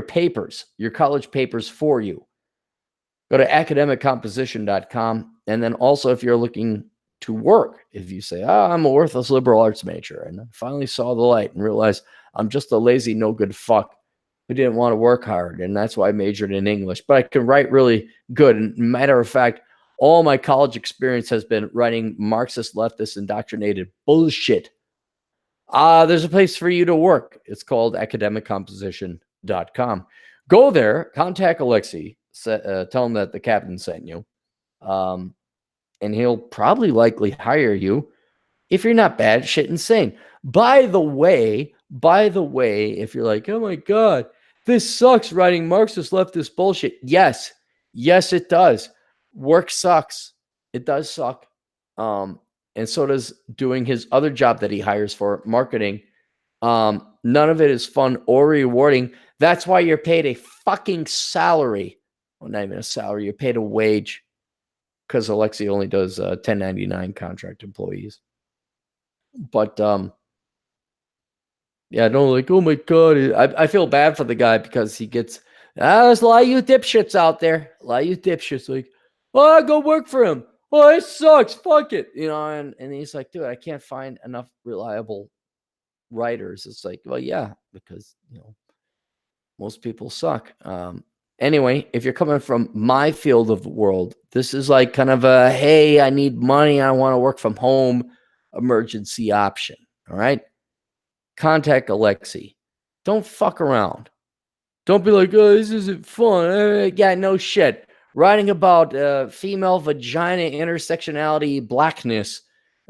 papers, your college papers for you, go to AcademicComposition.com. And then also, if you're looking to work, if you say, I'm a worthless liberal arts major, and I finally saw the light and realized I'm just a lazy, no good fuck who didn't want to work hard, and that's why I majored in English, but I can write really good. And matter of fact, all my college experience has been writing Marxist, leftist, indoctrinated bullshit. There's a place for you to work. It's called AcademicComposition.com. Go there, contact Alexi, tell him that the captain sent you, and he'll probably likely hire you if you're not bad shit insane. By the way, if you're like, oh my God, this sucks writing Marxist leftist bullshit. Yes, it does. Work sucks. It does suck. And so does doing his other job that he hires for, marketing. None of it is fun or rewarding. That's why you're paid a fucking salary. Well, not even a salary. You're paid a wage, because Alexi only does 1099 contract employees. But yeah, don't like, oh my God. I feel bad for the guy because he gets, there's a lot of you dipshits out there. A lot of you dipshits like, oh, go work for him. Oh, it sucks. Fuck it. You know, and he's like, dude, I can't find enough reliable writers. It's like, well, yeah, because, you know, most people suck. Anyway, if you're coming from my field of the world, this is like kind of a, hey, I need money, I want to work from home emergency option. All right. Contact Alexi. Don't fuck around. Don't be like, oh, this isn't fun. Yeah, no shit. Writing about female vagina intersectionality, blackness,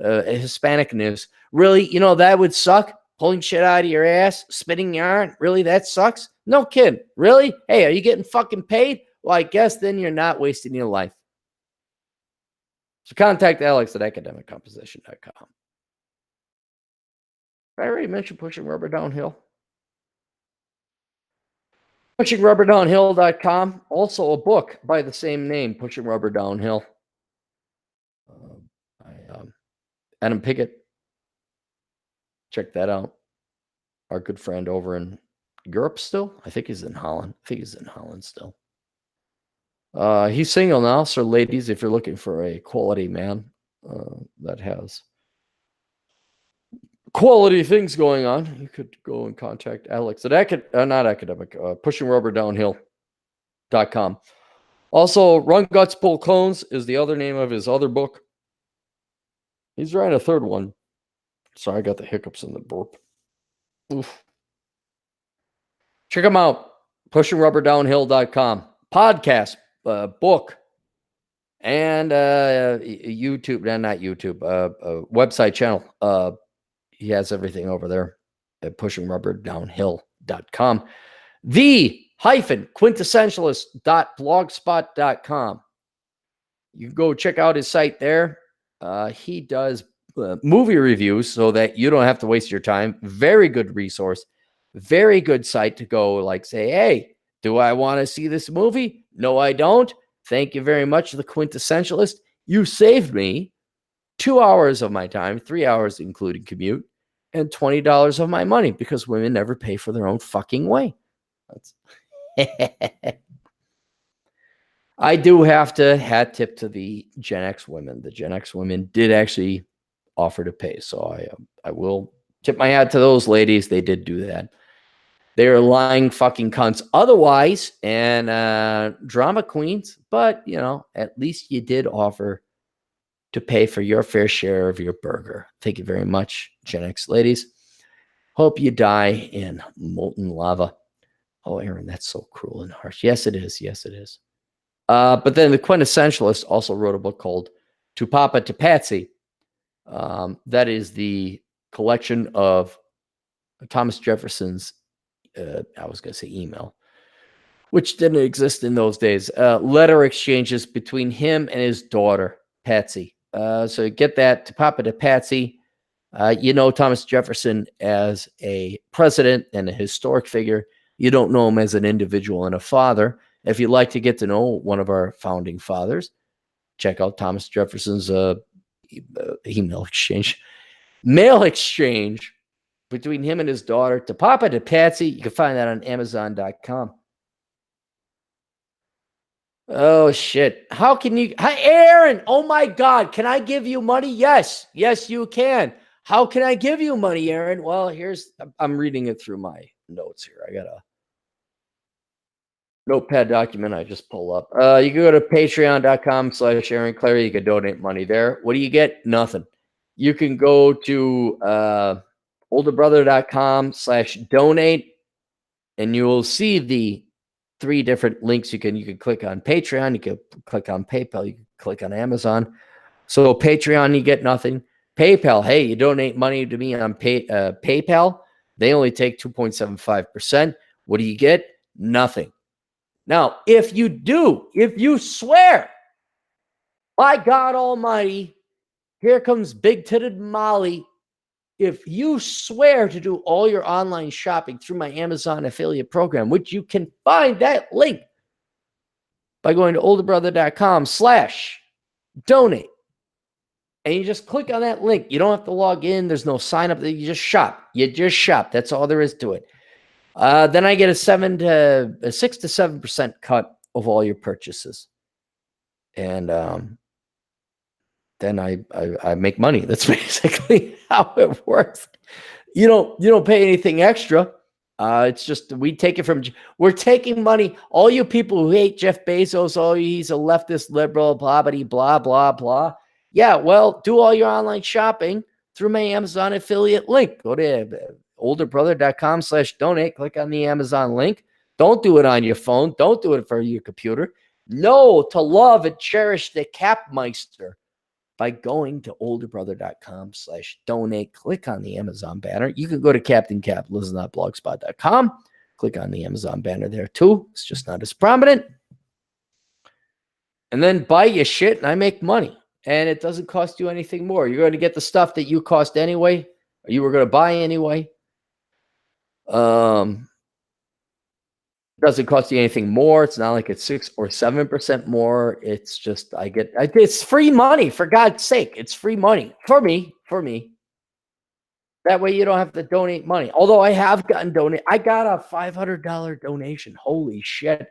Hispanicness. Really? You know, that would suck? Pulling shit out of your ass, spitting yarn? Really? That sucks? No kidding. Really? Hey, are you getting fucking paid? Well, I guess then you're not wasting your life. So contact Alex at academiccomposition.com. I already mentioned pushing rubber downhill. PushingRubberDownhill.com. Also a book by the same name, Pushing Rubber Downhill. Adam Pickett. Check that out. Our good friend over in Europe still. I think he's in Holland. Still. He's single now, so ladies, if you're looking for a quality man that has quality things going on, you could go and contact Alex at PushingRubberDownhill.com. Also, Run Guts Pull Clones is the other name of his other book. He's writing a third one. Sorry, I got the hiccups in the burp. Oof. Check him out. pushingrubberdownhill.com, podcast, book, and YouTube, not YouTube, website channel. He has everything over there at pushingrubberdownhill.com. The-quintessentialist.blogspot.com. You can go check out his site there. He does movie reviews so that you don't have to waste your time. Very good resource. Very good site to go, like, say, hey, do I want to see this movie? No, I don't. Thank you very much, The Quintessentialist. You saved me 2 hours of my time, 3 hours including commute, and $20 of my money, because women never pay for their own fucking way. I do have to hat tip to the Gen X women. The Gen X women did actually offer to pay. So I will tip my hat to those ladies. They did do that. They are lying fucking cunts otherwise, and drama queens. But, you know, at least you did offer to pay for your fair share of your burger. Thank you very much, Gen X ladies. Hope you die in molten lava. Oh, Aaron, that's so cruel and harsh. Yes, it is. Yes, it is. But then the Quintessentialist also wrote a book called To Papa to Patsy. That is the collection of Thomas Jefferson's, I was going to say email, which didn't exist in those days, letter exchanges between him and his daughter, Patsy. So get that, To Papa to Patsy. You know Thomas Jefferson as a president and a historic figure. You don't know him as an individual and a father. If you'd like to get to know one of our founding fathers, check out Thomas Jefferson's mail exchange between him and his daughter, To Papa to Patsy. You can find that on Amazon.com. Oh, shit. How can you? Hi, Aaron. Oh, my God. Can I give you money? Yes. Yes, you can. How can I give you money, Aaron? Well, I'm reading it through my notes here. I got a notepad document I just pull up. You can go to patreon.com/Aaron Clarey. You can donate money there. What do you get? Nothing. You can go to olderbrother.com/donate, and you will see the 3 different links. You can click on Patreon, you can click on PayPal, you can click on Amazon. So Patreon, you get nothing. PayPal, hey, you donate money to me on PayPal. They only take 2.75%. What do you get? Nothing. Now, if you swear, by God Almighty, here comes big-titted Molly. If you swear to do all your online shopping through my Amazon affiliate program, which you can find that link by going to olderbrother.com/donate. And you just click on that link. You don't have to log in. There's no sign up. You just shop. That's all there is to it. Then I get a 6 to 7% cut of all your purchases. And then I make money. That's basically how it works. You don't pay anything extra. It's just we're taking money. All you people who hate Jeff Bezos, he's a leftist liberal, blah blah blah blah. Yeah, well, do all your online shopping through my Amazon affiliate link. Go to olderbrother.com/donate. Click on the Amazon link. Don't do it on your phone. Don't do it for your computer. Know to love and cherish the Capmeister by going to olderbrother.com/donate. Click on the Amazon banner. You can go to captaincapitalism.blogspot.com. Click on the Amazon banner there too. It's just not as prominent. And then buy your shit, and I make money. And it doesn't cost you anything more. You're going to get the stuff that you cost anyway, or you were going to buy anyway. Doesn't cost you anything more. It's not like it's 6 or 7% more. It's just it's free money, for God's sake. It's free money for me. That way you don't have to donate money. Although I have gotten donate. I got a $500 donation. Holy shit.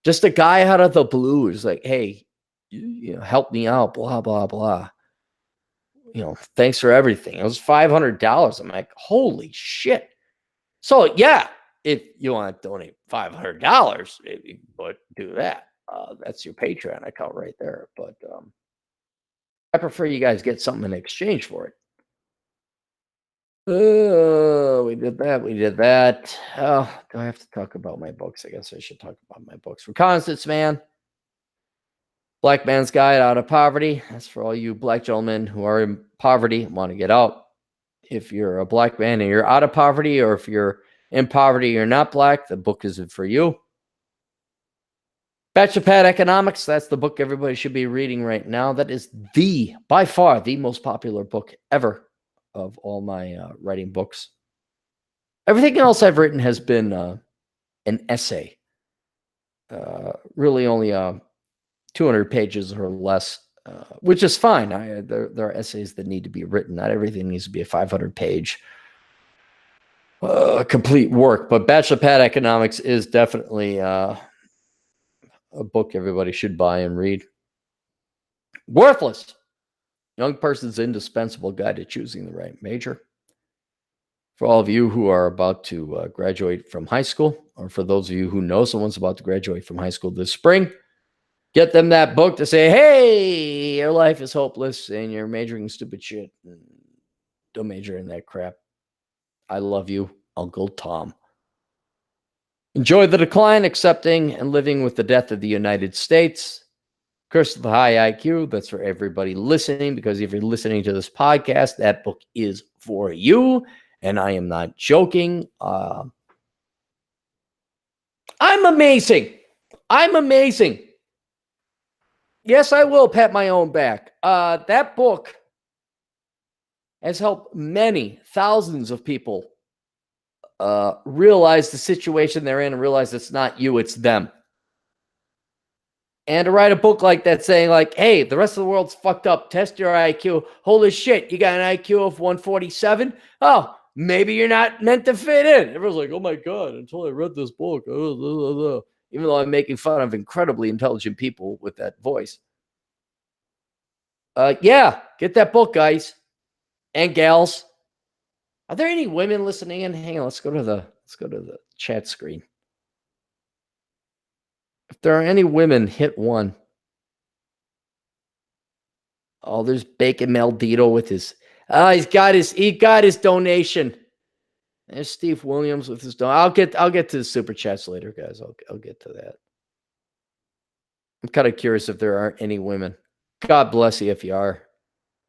Just a guy out of the blue is like, hey, you know, help me out, blah, blah, blah. You know, thanks for everything. It was $500. I'm like, holy shit. So yeah, if you want to donate $500, but do that. That's your Patreon account right there. But I prefer you guys get something in exchange for it. We did that. We did that. Oh, do I have to talk about my books? I guess I should talk about my books. Reconnaissance Man, Black Man's Guide Out of Poverty. That's for all you black gentlemen who are in poverty and want to get out. If you're a black man and you're out of poverty, or if you're in poverty, you're not black, the book isn't for you. Bachelor Economics, that's the book everybody should be reading right now. That is by far, the most popular book ever of all my writing books. Everything else I've written has been an essay. Really only 200 pages or less, which is fine. There are essays that need to be written. Not everything needs to be a 500-page complete work. But Bachelor Economics is definitely a book everybody should buy and read. Worthless. Young Person's Indispensable Guide to Choosing the Right Major. For all of you who are about to graduate from high school, or for those of you who know someone's about to graduate from high school this spring, get them that book to say, hey, your life is hopeless and you're majoring in stupid shit. Don't major in that crap. I love you, Uncle Tom. Enjoy the Decline, Accepting and Living with the Death of the United States. Curse of the High IQ. That's for everybody listening, because if you're listening to this podcast, that book is for you. And I am not joking. I'm amazing. I'm amazing. Yes, I will pat my own back. That book has helped many thousands of people realize the situation they're in and realize it's not you, it's them. And to write a book like that saying like, hey, the rest of the world's fucked up. Test your IQ. Holy shit, you got an IQ of 147? Oh, maybe you're not meant to fit in. Everyone's like, oh my God, until I read this book. Even though I'm making fun of incredibly intelligent people with that voice. Yeah, get that book, guys and gals. Are there any women listening in? Hang on, let's go to the chat screen. If there are any women, hit 1. Oh, there's Bacon Maldito with his. He got his donation. There's Steve Williams with his donation. I'll get to the super chats later, guys. I'll get to that. I'm kind of curious if there aren't any women. God bless you if you are.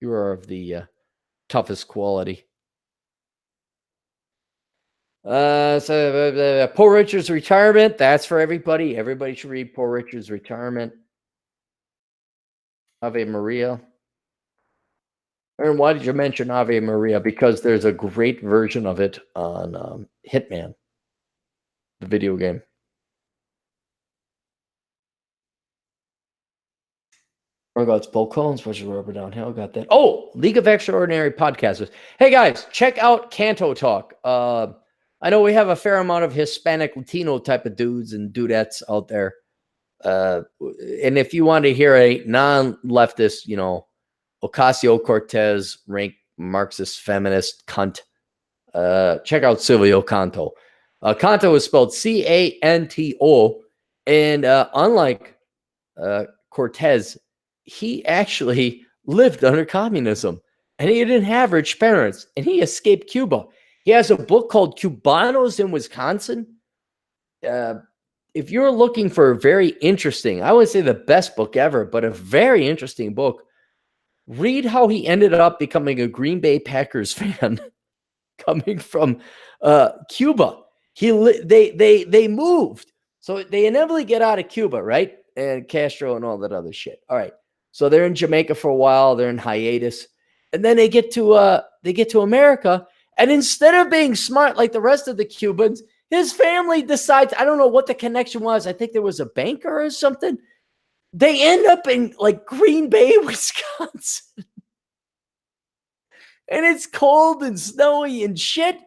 You are of the toughest quality. Poor Richard's Retirement. That's for everybody. Everybody should read Poor Richard's Retirement. Ave Maria. Aaron, why did you mention Ave Maria? Because there's a great version of it on Hitman, the video game. It's Paul Collins versus Robert Downhill. Got that. Oh, League of Extraordinary Podcasters. Hey, guys, check out Canto Talk. I know we have a fair amount of Hispanic, Latino type of dudes and dudettes out there. And if you want to hear a non-leftist, Ocasio-Cortez ranked Marxist feminist cunt, check out Silvio Canto. Canto is spelled C-A-N-T-O. And unlike Cortez, he actually lived under communism. And he didn't have rich parents. And he escaped Cuba. He has a book called Cubanos in Wisconsin. If you're looking for a very interesting, I wouldn't say the best book ever, but a very interesting book, read how he ended up becoming a Green Bay Packers fan coming from Cuba. They moved. So they inevitably get out of Cuba, right? And Castro and all that other shit. All right. So they're in Jamaica for a while. They're in hiatus. And then they get to America. And instead of being smart like the rest of the Cubans, his family decides, I don't know what the connection was. I think there was a banker or something. They end up in like Green Bay, Wisconsin. And it's cold and snowy and shit.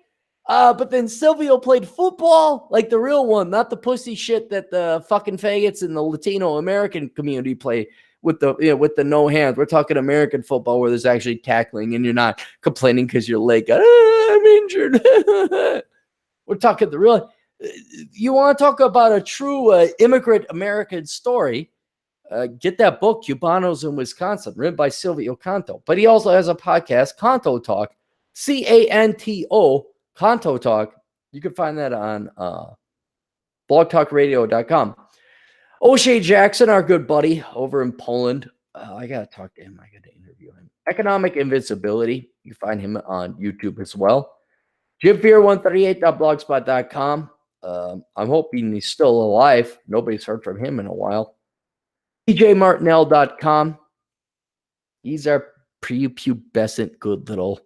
But then Silvio played football, like the real one, not the pussy shit that the fucking faggots in the Latino American community play with the no hands. We're talking American football where there's actually tackling and you're not complaining because your leg got, I'm injured. We're talking the real. You want to talk about a true immigrant American story? Get that book, Cubanos in Wisconsin, written by Silvio Canto. But he also has a podcast, Canto Talk, CANTO, Canto Talk. You can find that on blogtalkradio.com. O'Shea Jackson, our good buddy over in Poland. I got to talk to him. I got to interview him. Economic Invincibility. You find him on YouTube as well. JimFear138.blogspot.com. I'm hoping he's still alive. Nobody's heard from him in a while. TJMartinell.com. He's our prepubescent, good little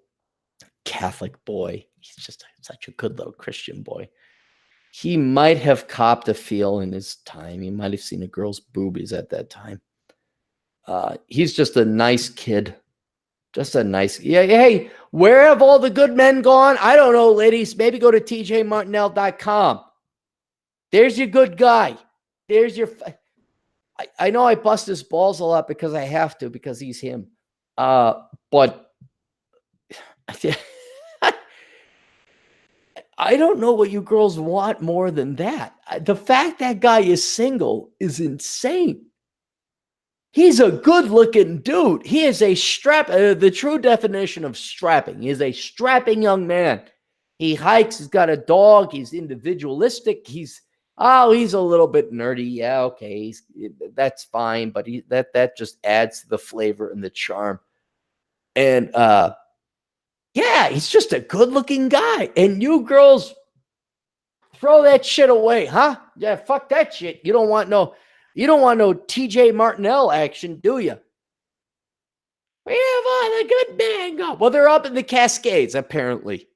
Catholic boy. He's just such a good little Christian boy. He might have copped a feel in his time. He might have seen a girl's boobies at that time. He's just a nice kid. Just a nice, yeah. Hey, where have all the good men gone? I don't know, ladies. Maybe go to tjmartinell.com. There's your good guy. There's your, I know I bust his balls a lot because I have to, because he's him. But I don't know what you girls want more than that. The fact that guy is single is insane. He's a good-looking dude. He is a the true definition of strapping. He is a strapping young man. He hikes. He's got a dog. He's individualistic. He's a little bit nerdy. Yeah, okay, that's fine. But that just adds to the flavor and the charm. And yeah, he's just a good-looking guy. And you girls throw that shit away, huh? Yeah, fuck that shit. You don't want no TJ Martinell action, do you? Where have all the good men go? Well, they're up in the Cascades, apparently.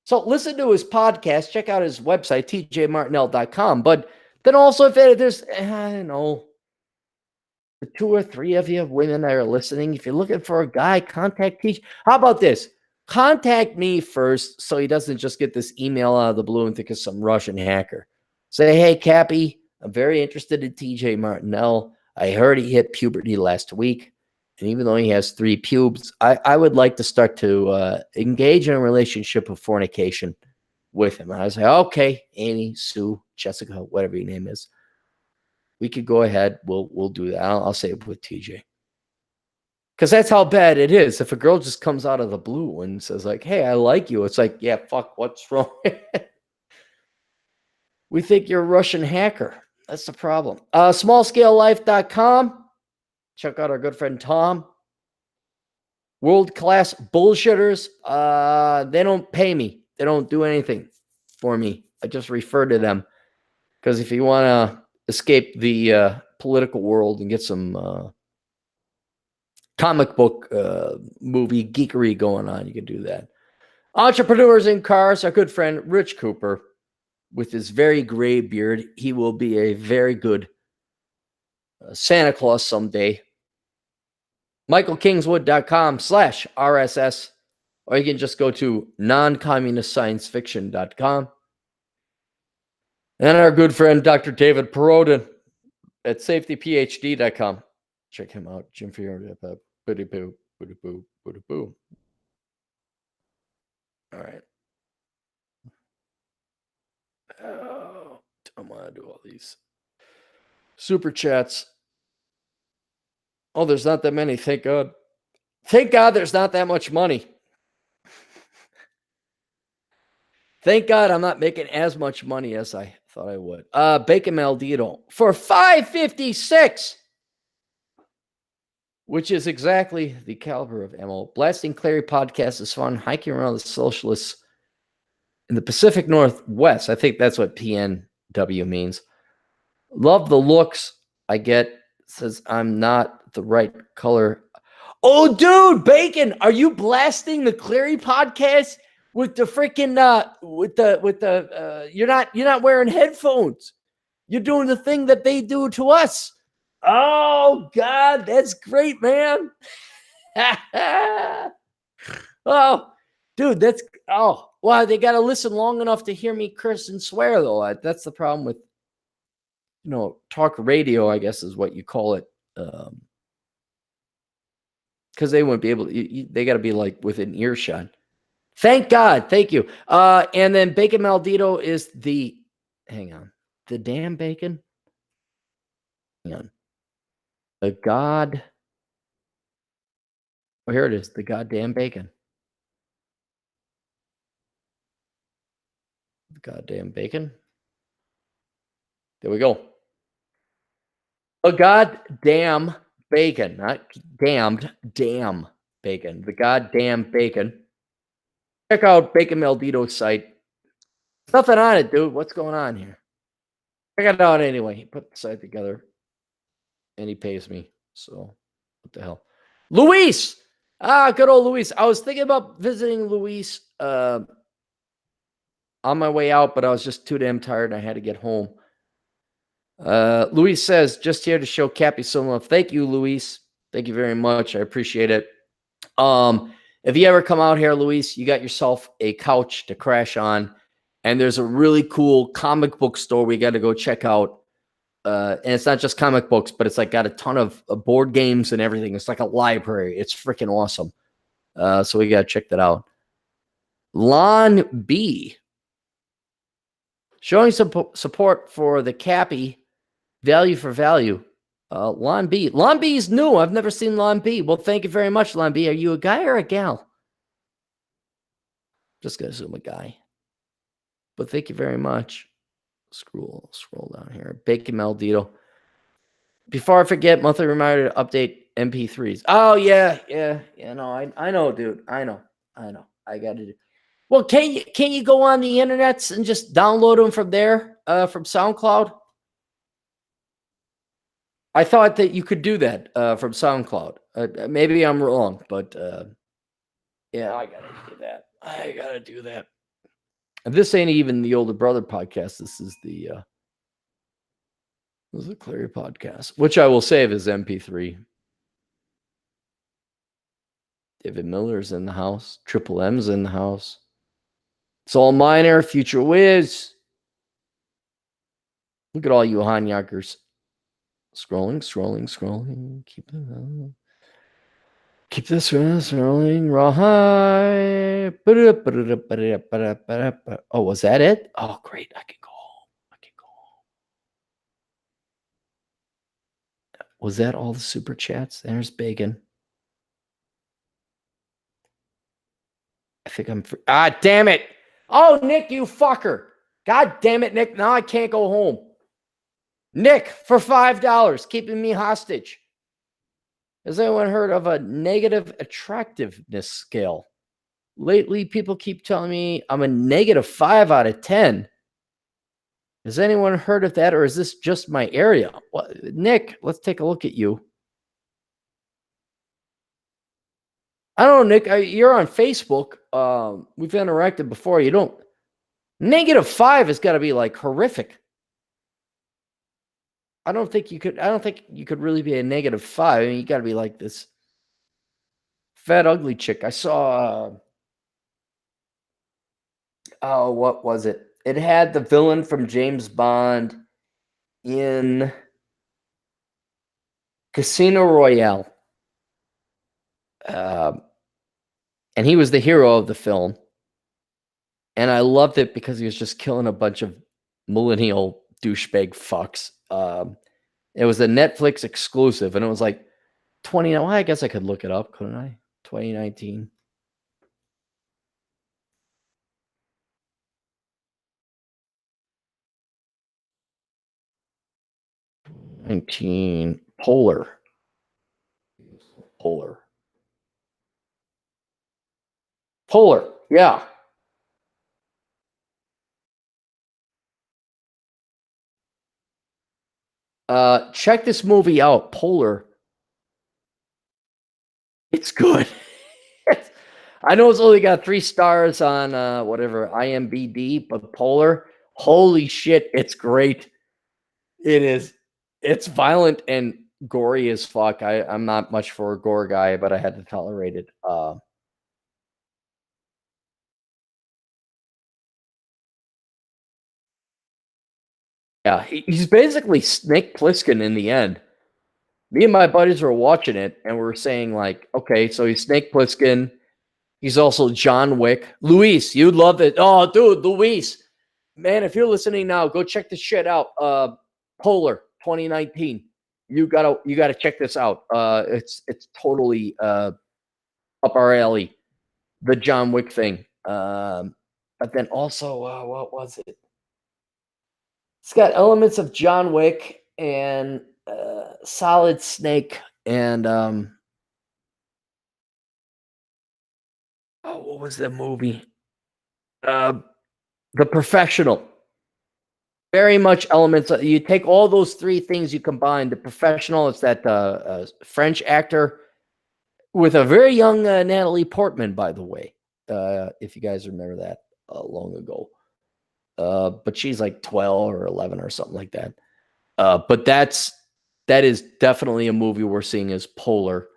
So listen to his podcast. Check out his website, tjmartinell.com. But then also, if there's, I don't know, the 2 or 3 of you women that are listening, if you're looking for a guy, contact TJ. How about this? Contact me first so he doesn't just get this email out of the blue and think it's some Russian hacker. Say, hey, Cappy, I'm very interested in TJ Martinell. I heard he hit puberty last week. And even though he has 3 pubes, I would like to start to engage in a relationship of fornication with him. And I was like, okay, Amy, Sue, Jessica, whatever your name is. We could go ahead. We'll do that. I'll say it with TJ. Because that's how bad it is. If a girl just comes out of the blue and says like, hey, I like you. It's like, yeah, fuck, what's wrong? We think you're a Russian hacker. That's the problem. Smallscalelife.com. Check out our good friend Tom. World-class bullshitters. They don't pay me. They don't do anything for me. I just refer to them. Because if you want to escape the political world and get some comic book movie geekery going on, you can do that. Entrepreneurs in Cars, our good friend Rich Cooper. With his very gray beard, he will be a very good Santa Claus someday. michaelkingswood.com/RSS, or you can just go to noncommunistsciencefiction.com. And our good friend Dr. David Perodin at safetyphd.com. Check him out. Jim Fiore. Boo. All right. Oh, I want to do all these super chats. Oh, there's not that many. Thank God. Thank God there's not that much money. Thank God I'm not making as much money as I thought I would. Bacon Maldito for $5.56, which is exactly the caliber of ammo. Blasting Clarey Podcast is fun. Hiking around the socialists in the Pacific Northwest. I think that's what PNW means. Love the looks I get. Says I'm not the right color. Oh, dude, Bacon, are you blasting the Clarey Podcast with the freaking you're not wearing headphones? You're doing the thing that they do to us. Oh God, that's great, man. Oh, dude, wow, they got to listen long enough to hear me curse and swear, though. That's the problem with, talk radio, I guess is what you call it. Because they wouldn't be able to, they got to be like within earshot. Thank God. Thank you. And then Bacon Maldito is the damn bacon. Hang on. The God. Oh, here it is. The goddamn bacon. Goddamn bacon. There we go. A goddamn bacon, not damned, damn bacon. The goddamn bacon. Check out Bacon Maldito's site. There's nothing on it, dude. What's going on here? Check it out anyway. He put the site together and he pays me. So what the hell? Luis! Good old Luis. I was thinking about visiting Luis on my way out, but I was just too damn tired and I had to get home. Luis says, just here to show Cappy some love. Thank you, Luis. Thank you very much. I appreciate it. If you ever come out here, Luis, you got yourself a couch to crash on, and there's a really cool comic book store we got to go check out. And it's not just comic books, but it's like got a ton of board games and everything. It's like a library. It's freaking awesome. So we got to check that out. Lon B. Showing some support for the Cappy. Value for value. Lon B. Lon B is new. I've never seen Lon B. Well, thank you very much, Lon B. Are you a guy or a gal? Just going to assume a guy. But thank you very much. Scroll down here. Bacon Maldito. Before I forget, monthly reminder to update MP3s. Oh, yeah. No, I know, dude. I know. I got to do. Well, can you go on the internets and just download them from there, from SoundCloud? I thought that you could do that from SoundCloud. Maybe I'm wrong, but yeah, I gotta do that. And this ain't even the Older Brother podcast. This is the Clarey Podcast, which I will save as MP3. David Miller's in the house. Triple M's in the house. It's all minor. Future Wiz. Look at all you Hanyakers. Scrolling. Keep this scrolling. Raw high. Oh, was that it? Oh, great. I can go home. Was that all the super chats? There's Bacon. I think I'm free. Damn it. Oh, Nick, you fucker. God damn it, Nick. Now I can't go home. Nick, for $5, keeping me hostage. Has anyone heard of a negative attractiveness scale? Lately, people keep telling me I'm a -5 out of 10. Has anyone heard of that, or is this just my area? Well, Nick, let's take a look at you. I don't know, Nick. You're on Facebook. We've interacted before. You don't. -5 has got to be like horrific. I don't think you could really be a -5. I mean, you got to be like this fat, ugly chick. I saw. What was it? It had the villain from James Bond in Casino Royale. And he was the hero of the film. And I loved it because he was just killing a bunch of millennial douchebag fucks. It was a Netflix exclusive, and it was like 20. Well, I guess I could look it up, couldn't I? 2019. Polar. Yeah. Check this movie out, Polar. It's good. I know it's only got 3 stars on whatever IMDb, but Polar, holy shit, it's great. It is. It's violent and gory as fuck. I'm not much for a gore guy, but I had to tolerate it. Yeah, he's basically Snake Plissken in the end. Me and my buddies were watching it, and we're saying, like, okay, so he's Snake Plissken. He's also John Wick. Luis, you'd love it. Oh, dude, Luis. Man, if you're listening now, go check this shit out. Polar 2019. You gotta check this out. It's totally up our alley. The John Wick thing. but then also, what was it? It's got elements of John Wick and Solid Snake and what was the movie? The Professional. Very much elements. You take all those three things, you combine. The Professional, it's that French actor with a very young Natalie Portman, by the way, if you guys remember that long ago. But she's like 12 or 11 or something like that. But that is definitely a movie we're seeing as polar.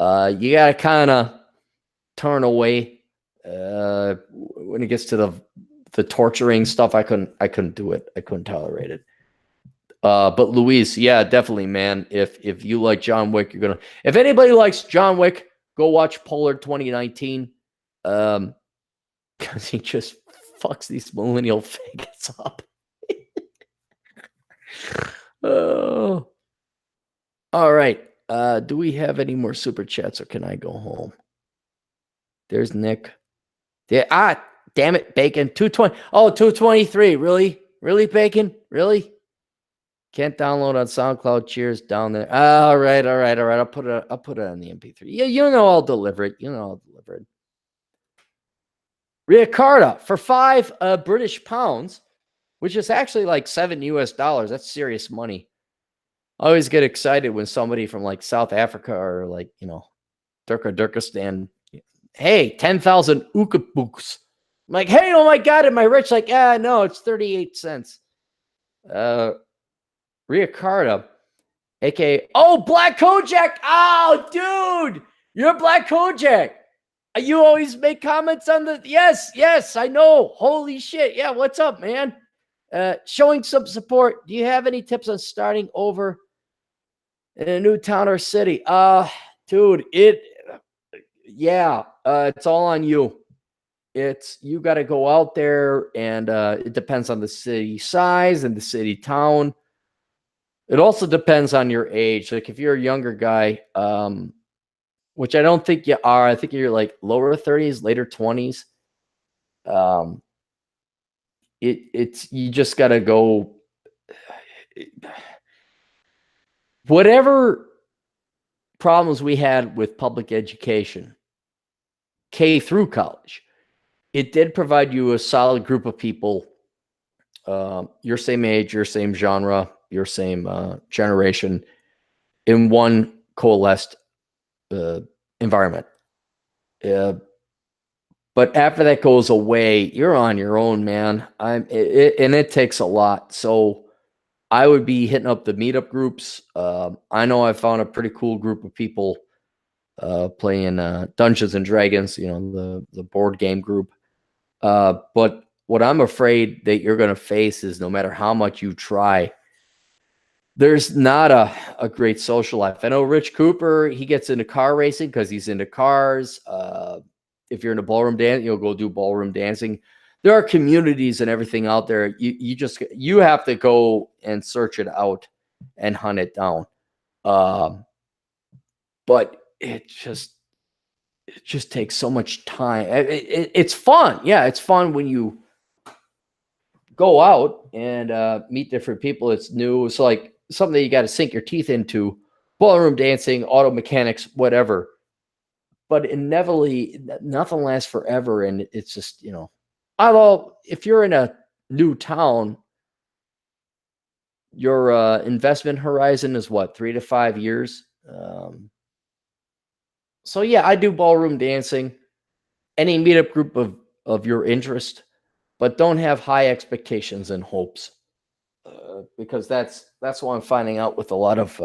You got to kind of turn away when it gets to the torturing stuff. I couldn't do it. I couldn't tolerate it. But Luis, yeah, definitely, man. If you like John Wick, you're gonna. If anybody likes John Wick, go watch Polar 2019. Because he just fucks these millennial faggots up. Oh. All right. Do we have any more super chats, or can I go home? There's Nick. Yeah. Damn it, Bacon. 220. Oh, 223. Really? Really, Bacon? Really? Can't download on SoundCloud. Cheers down there. All right. I'll put it on the MP3. Yeah, you know I'll deliver it. Ricarda for 5 British pounds, which is actually like $7 US. That's serious money. I always get excited when somebody from like South Africa or like, Turkestan, hey, 10,000 Ukabuks. I'm like, hey, oh my God, am I rich? Like, no, it's 38 cents. Ricarda, aka, Black Kojak. Oh, dude, you're Black Kojak. You always make comments on the, yes, I know. Holy shit. Yeah, what's up, man? Showing some support. Do you have any tips on starting over in a new town or city? Dude, it's all on you. You got to go out there, and it depends on the city size and the city town. It also depends on your age. Like if you're a younger guy, which I don't think you are. I think you're like lower 30s, later 20s. You just got to go. Whatever problems we had with public education, K through college, it did provide you a solid group of people, your same age, your same genre, your same generation, in one coalesced environment. But after that goes away, you're on your own, man. And it takes a lot. So I would be hitting up the meetup groups. I know I found a pretty cool group of people playing Dungeons and Dragons, the board game group. But what I'm afraid that you're going to face is no matter how much you try, there's not a great social life. I know Rich Cooper, he gets into car racing because he's into cars. If you're into ballroom dance, you'll go do ballroom dancing. There are communities and everything out there. You have to go and search it out and hunt it down. But it just takes so much time. It's fun. Yeah, it's fun when you go out and meet different people. It's new. It's like something that you got to sink your teeth into. Ballroom dancing, auto mechanics, whatever. But inevitably, nothing lasts forever. And it's just, although if you're in a new town, your investment horizon is what, 3 to 5 years? So yeah, I do ballroom dancing, any meetup group of your interest, but don't have high expectations and hopes, because that's what I'm finding out with a lot of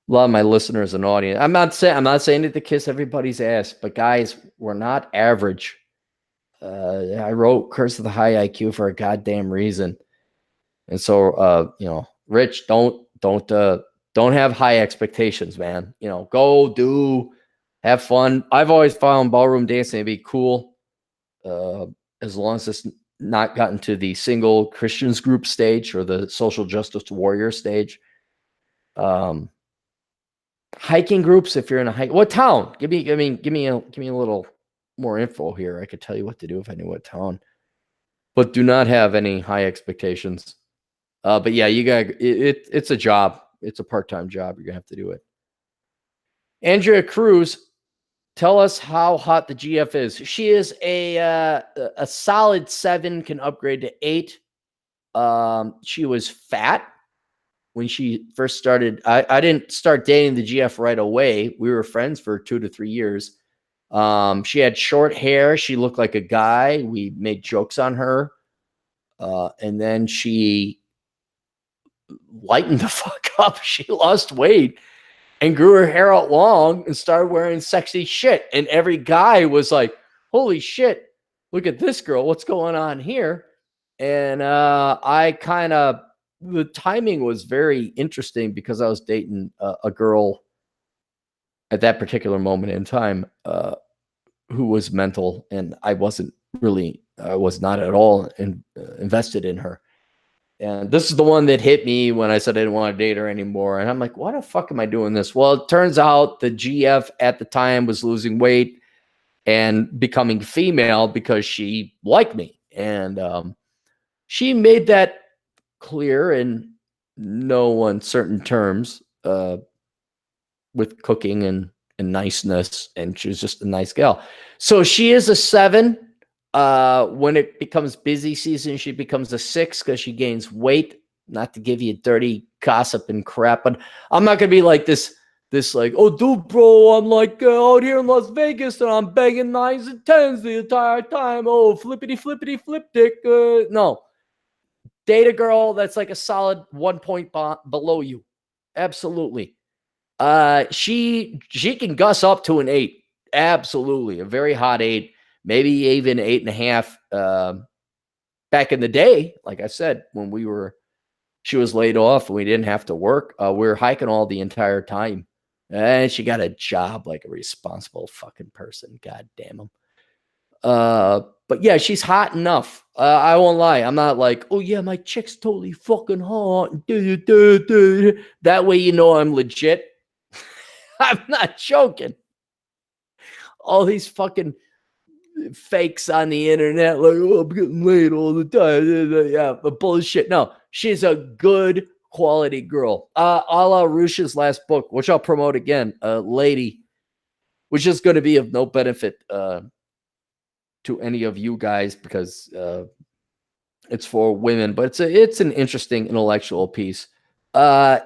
my listeners and audience. I'm not saying it to kiss everybody's ass, but guys, we're not average. I wrote Curse of the High IQ for a goddamn reason. And so, Rich, don't have high expectations, man. Go do, have fun. I've always found ballroom dancing to be cool, as long as it's not gotten to the single Christians group stage or the social justice warrior stage. Hiking groups, if you're in a hike, what town? Give me a little more info here, I could tell you what to do if I knew what town. But do not have any high expectations. But yeah, you got it's a job. It's a part-time job. You're gonna have to do it. Andrea Cruz, tell us how hot the GF is. She is a solid 7, can upgrade to 8. She was fat when she first started. I didn't start dating the GF right away. We were friends for 2 to 3 years. She had short hair. She looked like a guy. We made jokes on her. And then she lightened the fuck up. She lost weight and grew her hair out long and started wearing sexy shit. And every guy was like, holy shit, look at this girl. What's going on here? And the timing was very interesting because I was dating a girl at that particular moment in time who was mental, and I was not at all invested in her. And this is the one that hit me when I said I didn't want to date her anymore. And I'm like, why the fuck am I doing this? Well, it turns out the GF at the time was losing weight and becoming female because she liked me. And she made that clear in no uncertain terms with cooking and niceness. And she was just a nice gal. So she is a 7. When it becomes busy season, she becomes a 6 because she gains weight. Not to give you dirty gossip and crap, but I'm not gonna be like this like, oh, dude, bro, I'm like out here in Las Vegas and I'm banging 9s and 10s the entire time. Oh, flippity flip dick. No, date a girl that's like a solid 1 point below you. Absolutely. She can guss up to an 8. Absolutely, a very hot 8. Maybe even 8.5. Back in the day, like I said, when she was laid off and we didn't have to work, we were hiking all the entire time. And she got a job like a responsible fucking person. God damn them. But yeah, she's hot enough. I won't lie. I'm not like, oh yeah, my chick's totally fucking hot. That way you know I'm legit. I'm not joking. All these fucking fakes on the internet, like, oh, I'm getting laid all the time. Yeah, but bullshit. No, she's a good quality girl. A la Rush's last book, which I'll promote again, Lady, which is going to be of no benefit to any of you guys because it's for women, but it's an interesting intellectual piece.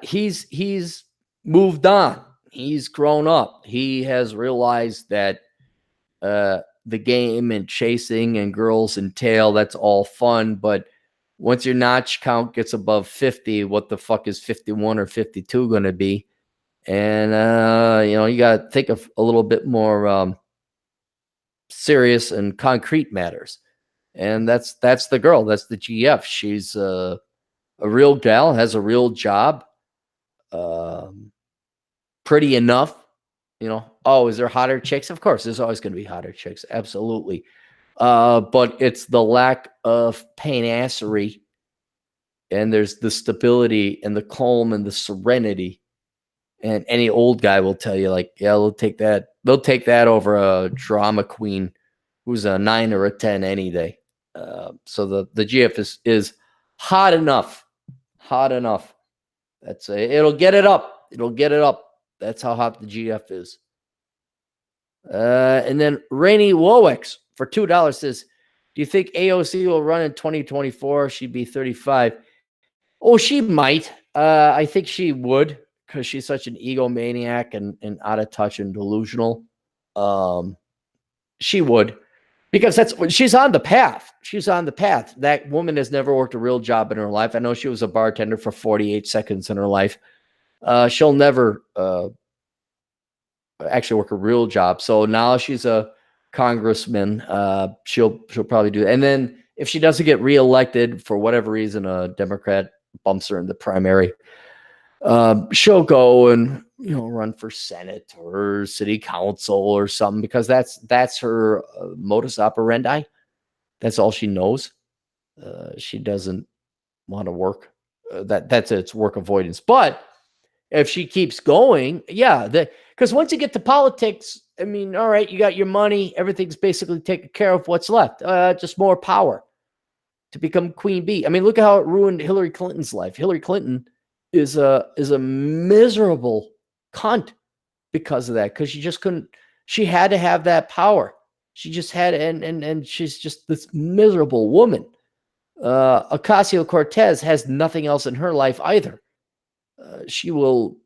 He's moved on. He's grown up. He has realized that the game and chasing and girls and tail, that's all fun. But once your notch count gets above 50, what the fuck is 51 or 52 going to be? And, you got to think of a little bit more serious and concrete matters. And that's the girl. That's the GF. She's a real gal, has a real job, pretty enough. Oh, is there hotter chicks? Of course, there's always going to be hotter chicks. Absolutely. But it's the lack of painassery, and there's the stability and the calm and the serenity. And any old guy will tell you, like, yeah, they'll take that. They'll take that over a drama queen who's a 9 or a 10 any day. So the GF is hot enough. Hot enough. It'll get it up. It'll get it up. That's how hot the GF is. And then Rainy Wowix for $2 says, do you think AOC will run in 2024? She'd be 35. Oh, she might. I think she would because she's such an egomaniac and out of touch and delusional. She would because she's on the path. She's on the path. That woman has never worked a real job in her life. I know she was a bartender for 48 seconds in her life. She'll never actually work a real job. So now she's a congressman. She'll probably do that. And then if she doesn't get reelected for whatever reason, a Democrat bumps her in the primary, she'll go and run for Senate or city council or something because that's her modus operandi. That's all she knows. She doesn't want to work. That's its work avoidance. But if she keeps going, yeah, because once you get to politics, I mean, all right, you got your money, everything's basically taken care of. What's left? Just more power to become queen bee. I mean, look at how it ruined Hillary Clinton's life. Hillary Clinton is a miserable cunt because of that, because she just couldn't. She had to have that power. She just had, and she's just this miserable woman. Ocasio-Cortez has nothing else in her life either. She will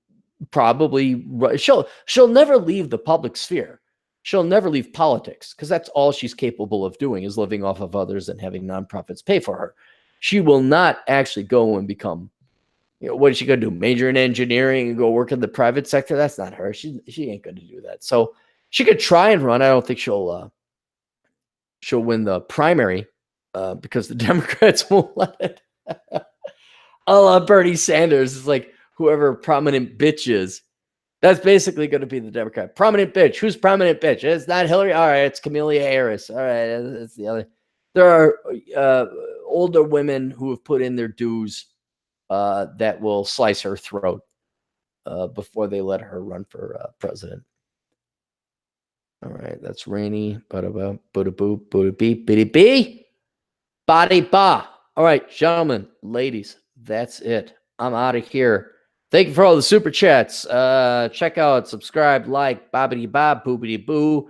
probably she'll never leave the public sphere. She'll never leave politics, because that's all she's capable of doing, is living off of others and having nonprofits pay for her. She will not actually go and become, what is she going to do? Major in engineering and go work in the private sector? That's not her. She ain't going to do that. So she could try and run. I don't think she'll win the primary because the Democrats won't let it. A la Bernie Sanders is like, whoever prominent bitch is, that's basically going to be the Democrat. Prominent bitch. Who's prominent bitch? It's not Hillary. All right, it's Camellia Harris. All right, it's the other. There are older women who have put in their dues that will slice her throat before they let her run for president. All right, that's Rainy. Bada boo, bada beep, bitty bee, body ba. All right, gentlemen, ladies, that's it. I'm out of here. Thank you for all the super chats. Check out, subscribe, like, bobbity bob, boobity boo.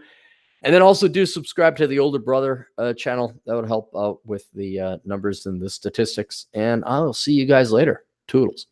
And then also do subscribe to the older brother channel. That would help out with the numbers and the statistics. And I'll see you guys later. Toodles.